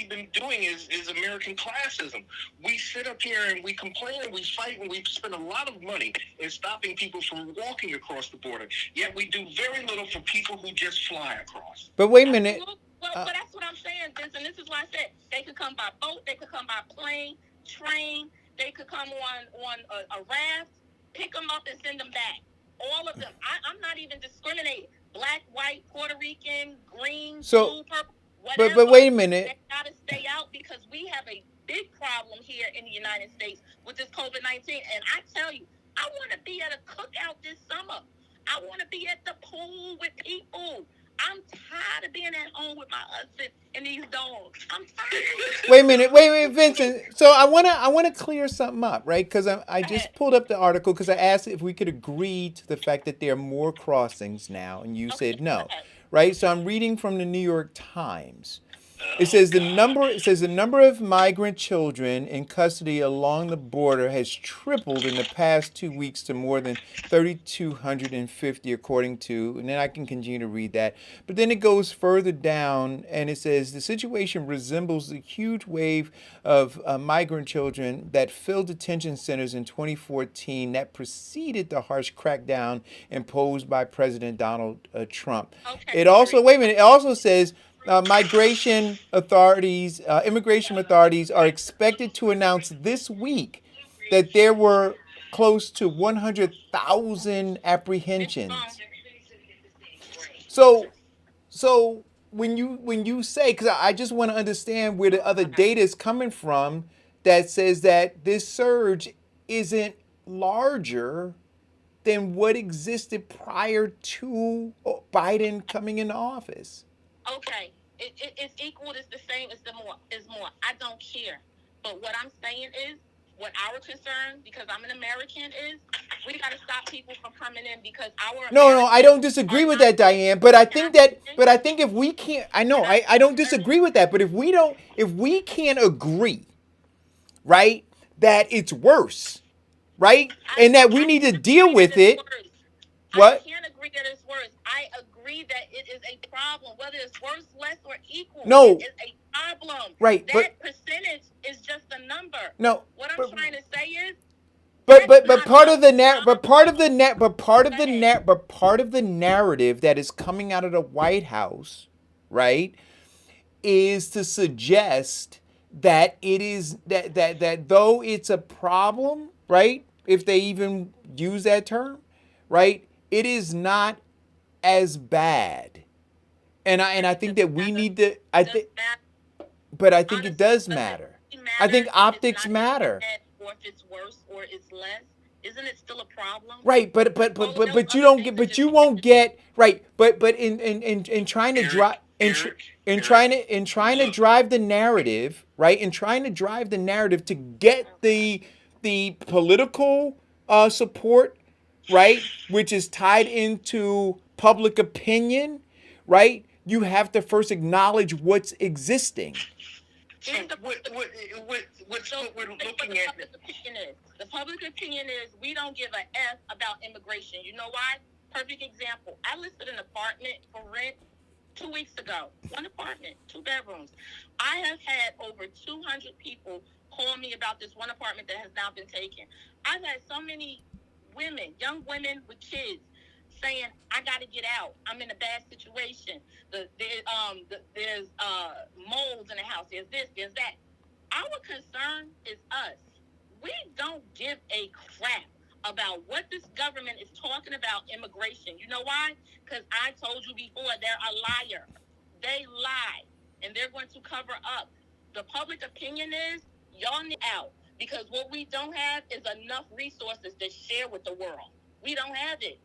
been doing is American classism. We sit up here and we complain and we fight and we spend a lot of money in stopping people from walking across the border. Yet we do very little for people who just fly across. But wait a minute. But that's what I'm saying, Vincent. This is why I said they could come by boat, they could come by plane, train, they could come on a raft, pick them up and send them back. All of them. I'm not even discriminating. Black, white, Puerto Rican, green, blue, purple, whatever. But wait a minute. They got to stay out because we have a big problem here in the United States with this COVID-19. And I tell you, I want to be at a cookout this summer. I want to be at the pool with people. I'm tired of being at home with my husband and these dogs. I'm tired. Wait a minute, Vincent. So I wanna clear something up, right? Because I just pulled up the article because I asked if we could agree to the fact that there are more crossings now, and you said no, right? So I'm reading from the New York Times. It says the number of migrant children in custody along the border has tripled in the past 2 weeks to more than 3,250, according to, and then I can continue to read that. But then it goes further down and it says the situation resembles the huge wave of migrant children that filled detention centers in 2014 that preceded the harsh crackdown imposed by President Donald Trump. Okay. It also says immigration authorities are expected to announce this week that there were close to 100,000 apprehensions. So when you say, because I just want to understand where the other data is coming from that says that this surge isn't larger than what existed prior to Biden coming into office. Okay, It's equal. It's the same. It's the more. It's more. I don't care. But what I'm saying is, what our concern, because I'm an American, is we got to stop people from coming in because our No, I don't disagree are with not- that, Diane. But I Can I think that, finish? but I think if we can't, I know, Can I I don't finish, disagree with that. But if we can't agree, right, that it's worse, right, and that we need to can't deal agree that with it's it. worse. What? I can't agree that it's worse. I agree that it is a problem, whether it's worse, less, or equal. No. It is a problem. Right, That percentage is just a number. No, What I'm but trying to say is, but that's but not part of the a part of the narrative that is coming out of the White House, right, is to suggest that it is that though it's a problem, right, if they even use that term, right, it is not as bad. And I think that we need to but I think it Honestly, does does it matter. really I matter think if optics it's not matter. bad or if it's worse or it's less? Isn't it still a problem? Right, but All of those you other don't things get, are but just you won't get right. But in trying to drive in trying to look, drive the narrative, right, in trying to drive the narrative to get the political support, right, which is tied into public opinion, right. You have to first acknowledge what's existing. So what's So what we're here's what looking the at? public opinion is. The public opinion is we don't give a F about immigration. You know why? Perfect example. I listed an apartment for rent 2 weeks ago. One apartment, 2 bedrooms. I have had over 200 people call me about this one apartment that has now been taken. I've had so many women, young women with kids, saying, "I got to get out. I'm in a bad situation. There's moles in the house. There's this. There's that." Our concern is us. We don't give a crap about what this government is talking about immigration. You know why? Because I told you before, they're a liar. They lie, and they're going to cover up. The public opinion is y'all need out because what we don't have is enough resources to share with the world. We don't have it.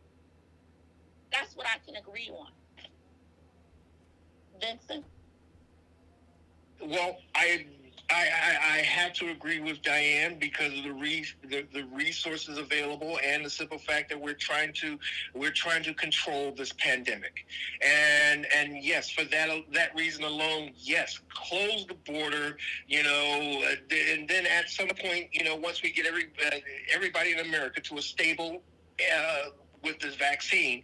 That's what I can agree on. Vincent? Well, I have to agree with Diane because of the resources available and the simple fact that we're trying to control this pandemic, and yes, for that reason alone, yes, close the border, and then at some point, once we get everybody in America to a stable. With this vaccine,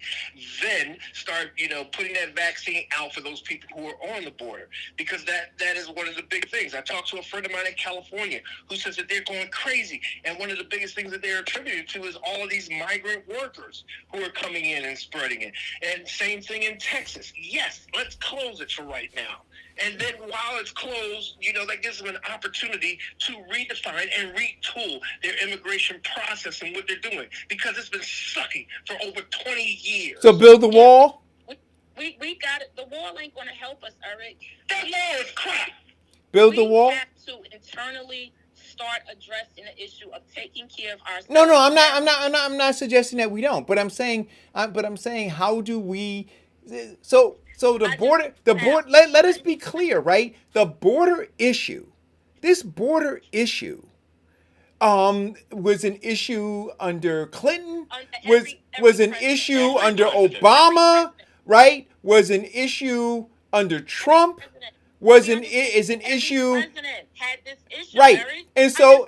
then start, putting that vaccine out for those people who are on the border, because that is one of the big things. I talked to a friend of mine in California who says that they're going crazy, and one of the biggest things that they're attributed to is all of these migrant workers who are coming in and spreading it. And same thing in Texas. Yes, let's close it for right now. And then while it's closed, that gives them an opportunity to redefine and retool their immigration process and what they're doing, because it's been sucky for over 20 years. So build the wall. We got it. The wall ain't going to help us, Eric. That wall is crap. Build the wall. We have to internally start addressing the issue of taking care of ourselves. No, I'm not suggesting that we don't. But I'm saying, how do we? So the border. Let us be clear, right? The border issue. This border issue. Was an issue under Clinton. Was an issue under Obama, right? Was an issue under Trump. Is an issue. Had this issue, right? Eric. And so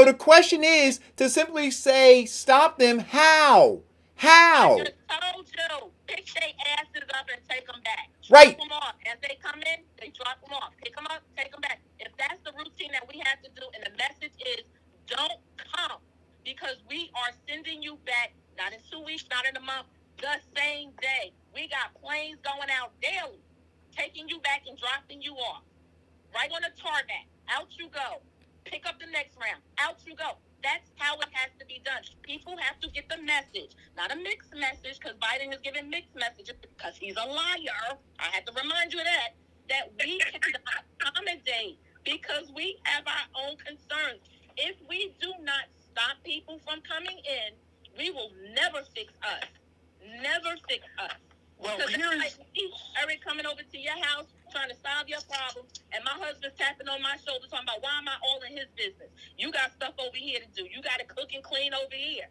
the question is to simply say stop them. How? I just told you, pick their asses up and take them back. Right. Drop them off. As they come in, they drop them off. Pick them up, take them back. If that's the routine that we have to do, and the message is don't come, because we are sending you back, not in 2 weeks, not in a month, the same day. We got planes going out daily, taking you back and dropping you off. Right on the tarmac. Out you go. Pick up the next round. Out you go. That's how it has to be done. People have to get the message, not a mixed message, because Biden has given mixed messages because he's a liar. I have to remind you of that we cannot accommodate because we have our own concerns. If we do not stop people from coming in, we will never fix us. Never fix us. Well, Because like me, Eric, coming over to your house, trying to husband's tapping on my shoulder talking about, why am I all in his business? You got stuff over here to do. You got to cook and clean over here.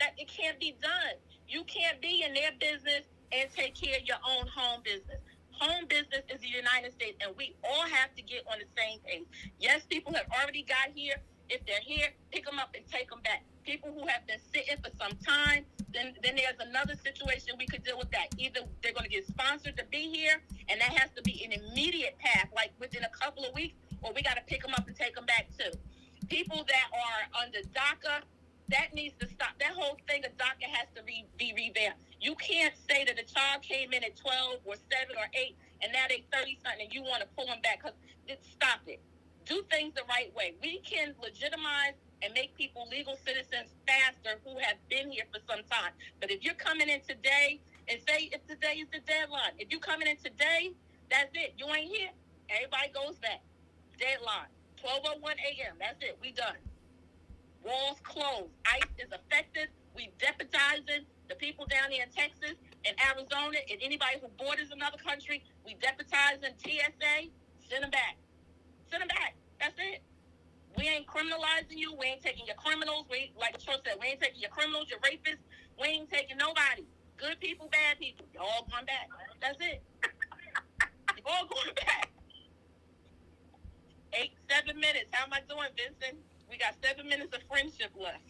That it can't be done. You can't be in their business and take care of your own home business. Home business is the United States, and we all have to get on the same page. Yes, people have already got here. If they're here, pick them up and take them back. People who have been sitting for some time, then there's another situation we could deal with that. Either they're going to get sponsored to be here, and that has to be an immediate path, like within a couple of weeks, or we got to pick them up and take them back too. People that are under DACA, that needs to stop. That whole thing of DACA has to be revamped. You can't say that a child came in at 12 or 7 or 8 and now they 30-something and you want to pull them back. Stop it. Do things the right way. We can legitimize and make people legal citizens faster who have been here for some time. But if you're coming in today and say if today is the deadline, if you're coming in today, that's it. You ain't here. Everybody goes back. Deadline. 12:01 a.m. That's it. We done. Walls closed. ICE is effective. We deputizing the people down here in Texas and Arizona and anybody who borders another country. We deputizing TSA. Send them back. Send them back. That's it. We ain't criminalizing you. We ain't taking your criminals. Like the church said, we ain't taking your criminals, your rapists. We ain't taking nobody. Good people, bad people. You all going back. That's it. You all going back. 7 minutes. How am I doing, Vincent? We got 7 minutes of friendship left.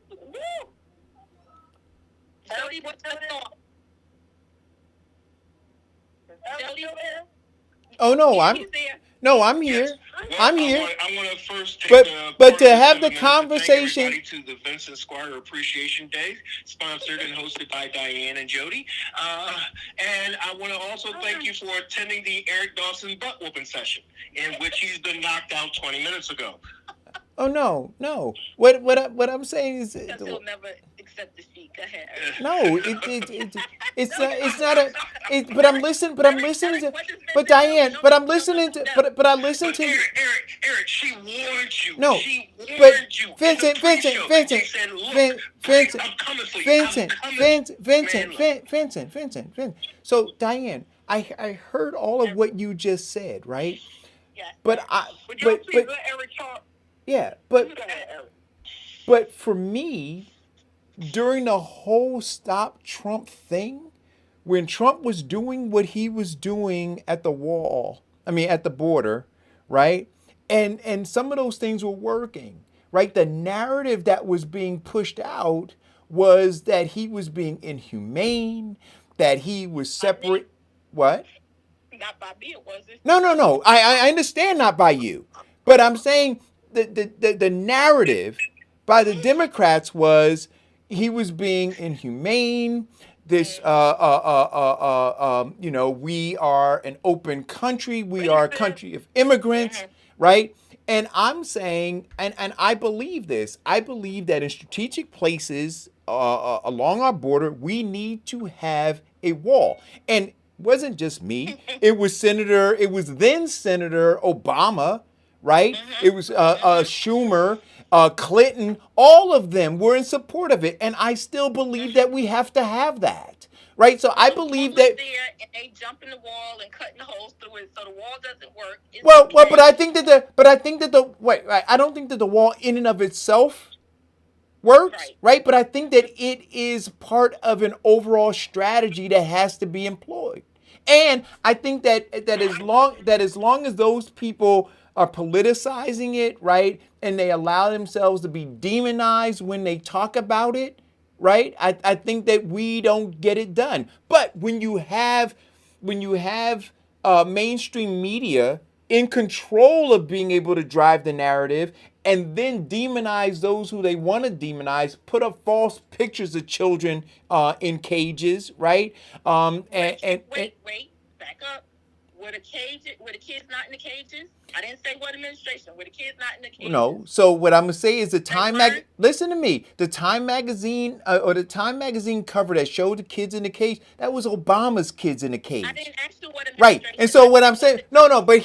Woo! Jody, what's your thought? Jody, Oh no, I'm he's there. I'm here. Well, I'm here. I want to first take But to part of have the 7 minutes to thank conversation. everybody to the Vincent Squire Appreciation Day, sponsored and hosted by Diane and Jody. And I want to also thank you for attending the Eric Dawson butt whooping session, in which he's been knocked out 20 minutes ago. Oh no. What I'm saying is He'll never accept defeat. Go ahead. no. It's not a. But I'm listening. But I'm listening to. But Diane. But I'm listening to. But I listen But to. Eric, she warned you. No, She but warned you. Vincent, in the pre-show. Vincent, She said, look, Vincent, I'm coming for you. Vincent, I'm coming. Vincent. So Diane, I heard all of what you just said, right? Yes. But Would y'all please let Eric talk? yeah, Go ahead, Eric. but for me, during the whole Stop Trump thing, when Trump was doing what he was doing at the wall, at the border, right? And some of those things were working, right? The narrative that was being pushed out was that he was being inhumane, that he was separate. What? Not by me, it wasn't. No. I understand not by you, but I'm saying the narrative by the Democrats was he was being inhumane. This, we are an open country. We are a country of immigrants, right? And I'm saying, and I believe this. I believe that in strategic places along our border, we need to have a wall. And it wasn't just me. It was then Senator Obama, right? It was Schumer, Clinton, all of them were in support of it. And I still believe that we have to have that, right? So I believe that. There and they jump in the wall and cutting the holes through it, so the wall doesn't work. Well, but I think that I don't think that the wall in and of itself works, right? But I think that it is part of an overall strategy that has to be employed. And I think that as long as those people are politicizing it, right, and they allow themselves to be demonized when they talk about it, right, I think that we don't get it done. But when you have mainstream media in control of being able to drive the narrative and then demonize those who they want to demonize, put up false pictures of children in cages, right? Wait, back up. Were the kids not in the cages? I didn't say what administration. Were the kids not in the cages? No. So what I'm gonna say is listen to me. The Time magazine or the Time magazine cover that showed the kids in the cage, that was Obama's kids in the cage. I didn't ask you what administration. Right. And so what I'm saying, no, but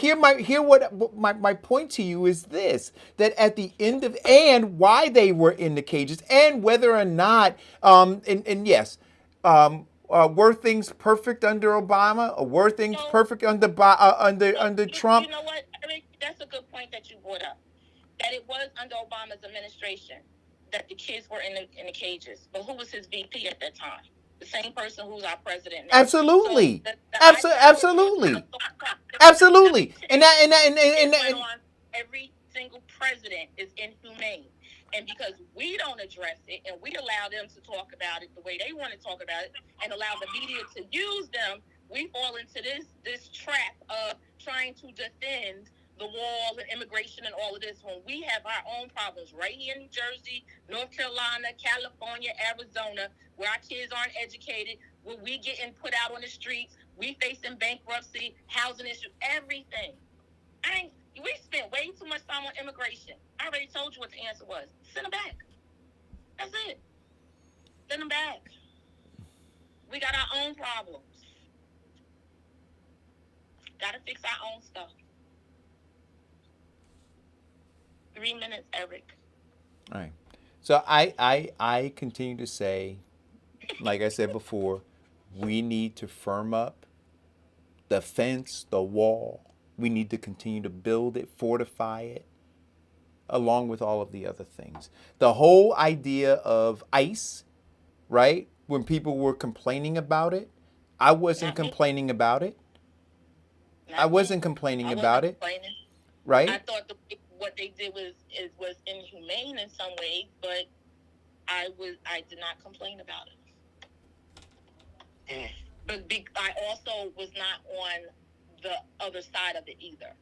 my point to you is this, that at the end of, and why they were in the cages and whether or not, yes, were things perfect under Obama or were things perfect under Trump? You know what? brought up, that it was under Obama's administration that the kids were in the cages. But who was his VP at that time? The same person who's our president now. Absolutely. So Absolutely. Absolutely. And every single president is inhumane. And because we don't address it and we allow them to talk about it the way they want to talk about it and allow the media to use them, we fall into this trap of trying to defend the wall and immigration and all of this when we have our own problems right here in New Jersey, North Carolina, California, Arizona, where our kids aren't educated, where we getting put out on the streets, we facing bankruptcy, housing issues, everything. We spent way too much time on immigration. I already told you what the answer was. Send them back. That's it. Send them back. We got our own problems. Got to fix our own stuff. 3 minutes, Eric. all right. So I continue to say, like I said before, we need to firm up the fence, the wall. We need to continue to build it, fortify it, along with all of the other things. The whole idea of ICE, right? When people were complaining about it, I wasn't complaining about it. I wasn't complaining about it. Right? I thought what they did was inhumane in some ways, but I did not complain about it. But I also was not on the other side of it either.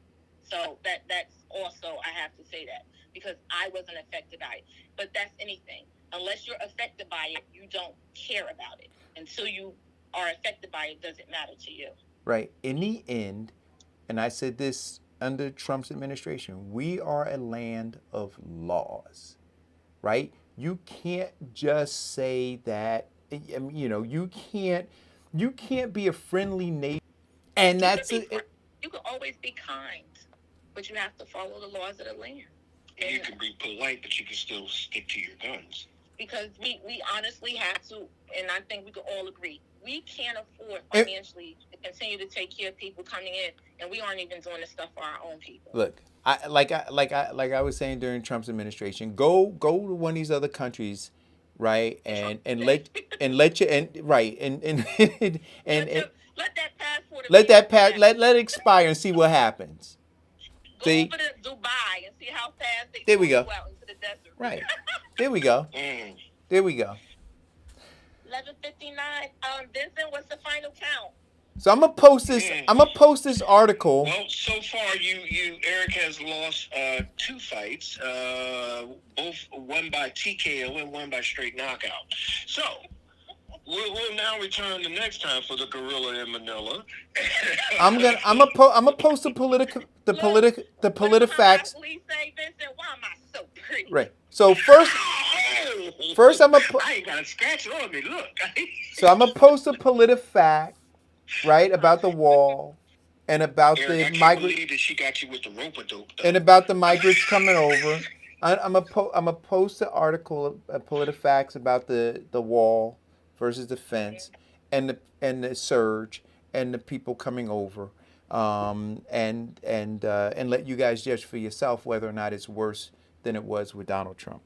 So that's also, I have to say that, because I wasn't affected by it. But that's anything. Unless you're affected by it, you don't care about it. Until you are affected by it, doesn't matter to you. Right. In the end, and I said this under Trump's administration, we are a land of laws, right? You can't just say that, you can't be a friendly nation. And that's it. You can always be kind, but you have to follow the laws of the land. And you can be polite, but you can still stick to your guns. Because we honestly have to, and I think we can all agree, we can't afford financially to continue to take care of people coming in, and we aren't even doing this stuff for our own people. Look, like I was saying during Trump's administration, go to one of these other countries, right, and let it expire and see what happens. Go over to Dubai and see how fast they there we go. Go out into the desert. Right. There we go. There we go. 11:59. Vincent, what's the final count? So I'm gonna post this. I'm gonna post this article. Well, so far Eric has lost 2 fights, both one by TKO and one by straight knockout. So we'll now return the next time for the gorilla in Manila. I'm gonna post the political facts. Please say, Vincent, why am I so pretty? Right. So first I'm gonna I ain't got a scratch on me. Look. So I'm gonna post a PolitiFact, right, about the wall, and about Eric, the migrants. Believe that she got you with the rope-a-dope, though. and about the migrants coming over. I'm gonna post an article of PolitiFacts about the wall versus the fence, and the surge and the people coming over, and let you guys judge for yourself whether or not it's worse than it was with Donald Trump.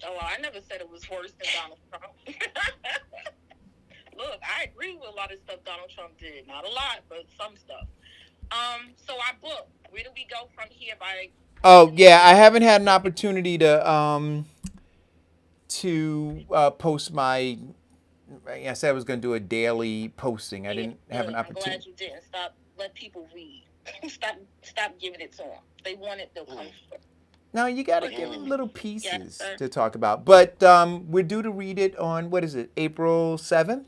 Oh, well, I never said it was worse than Donald Trump. Look, I agree with a lot of stuff Donald Trump did. Not a lot, but some stuff. So our book, where do we go from here? Oh yeah, I haven't had an opportunity to post my. I said I was going to do a daily posting. I didn't have an opportunity. I'm glad you didn't. Let people read. Stop giving it to them. They want it, they'll come for it. No, you got to give them little pieces to talk about. But we're due to read it on, what is it, April 7th?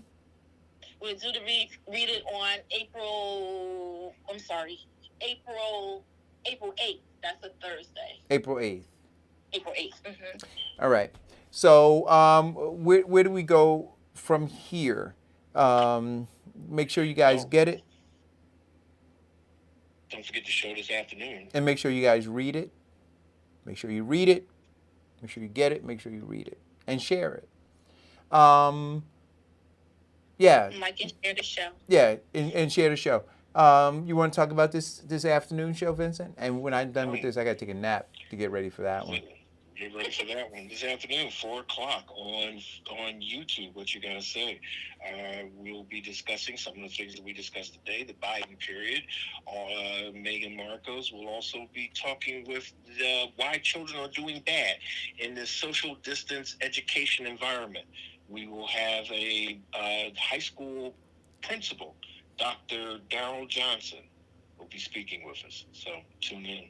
We're due to read it on April 8th. That's a Thursday. April 8th. April 8th. Mm-hmm. All right. So where do we go from here? Make sure you guys get it. Don't forget the show this afternoon. And make sure you guys read it. Make sure you read it. Make sure you get it. Make sure you read it. And share it. Yeah. Like and share the show. Yeah, and share the show. You want to talk about this afternoon show, Vincent? And when I'm done with this, I got to take a nap to get ready for that one. Get ready for that one this afternoon, 4 o'clock on YouTube. What you gotta say? We'll be discussing some of the things that we discussed today, the Biden period. Meghan Markos will also be talking with why children are doing bad in this social distance education environment. We will have a high school principal, Dr. Darrell Johnson, will be speaking with us. So tune in.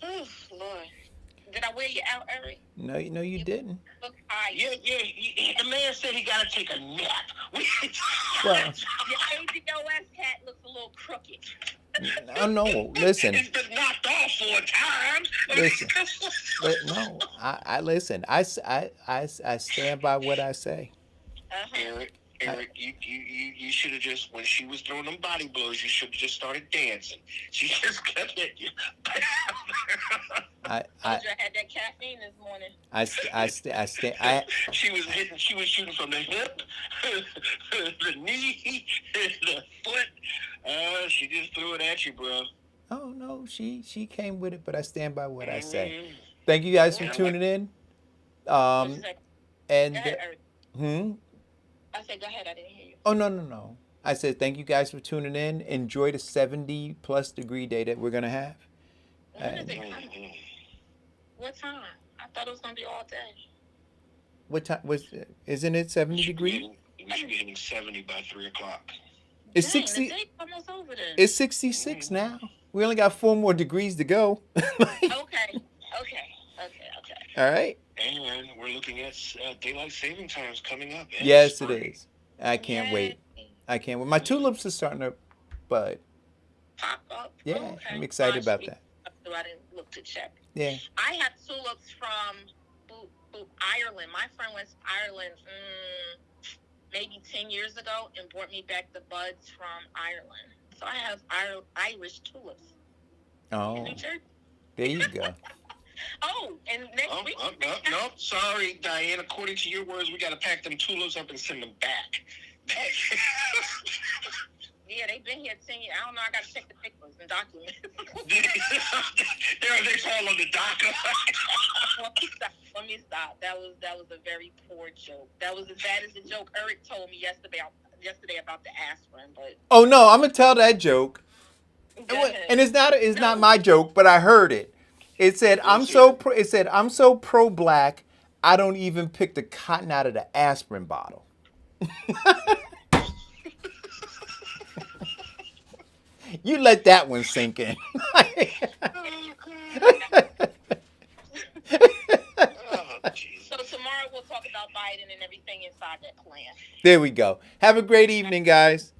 Oh, Lord. Did I wear you out, Eric? No, you didn't. Look tired. Yeah. The man said he got to take a nap. Well, Your ADOS hat looks a little crooked. no. Listen. It's been knocked off 4 times. Listen. No, I listen. I stand by what I say. Eric, you should have just, when she was throwing them body blows, you should have just started dancing. She just kept hitting you. I had that caffeine this morning. She was shooting from the hip, the knee, the foot. She just threw it at you, bro. Oh no, she came with it, but I stand by what I say. Thank you guys for tuning in. And I said, go ahead. I didn't hear you. oh no. I said thank you guys for tuning in. Enjoy the 70+ degree day that we're gonna have. When is it coming? What time? I thought it was gonna be all day. What time isn't it 70 degrees? We should be hitting 70 by 3 o'clock. It's Dang, 60. the day's almost over then. It's 66 now. We only got 4 more degrees to go. Okay. All right. And we're looking at daylight saving times coming up. Yes, it is. I can't wait. My tulips are starting to bud. Pop up. Yeah, Okay. I'm excited about that. I didn't look to check. Yeah. I have tulips from Ireland. My friend went to Ireland maybe 10 years ago and brought me back the buds from Ireland. So I have Irish tulips. Oh, In New Jersey. there you go. Oh, and next week. No, sorry, Diane. According to your words, we got to pack them tulips up and send them back. Yeah, they've been here 10 years. I don't know. I got to check the papers and documents. They're all on the docket. Let me stop. That was a very poor joke. That was as bad as the joke Eric told me yesterday about the aspirin. But Oh no, I'm gonna tell that joke. And it's not my joke, but I heard it. It said I'm so pro black, I don't even pick the cotton out of the aspirin bottle. You let that one sink in. So tomorrow we'll talk about Biden and everything inside that plan. There we go. Have a great evening, guys.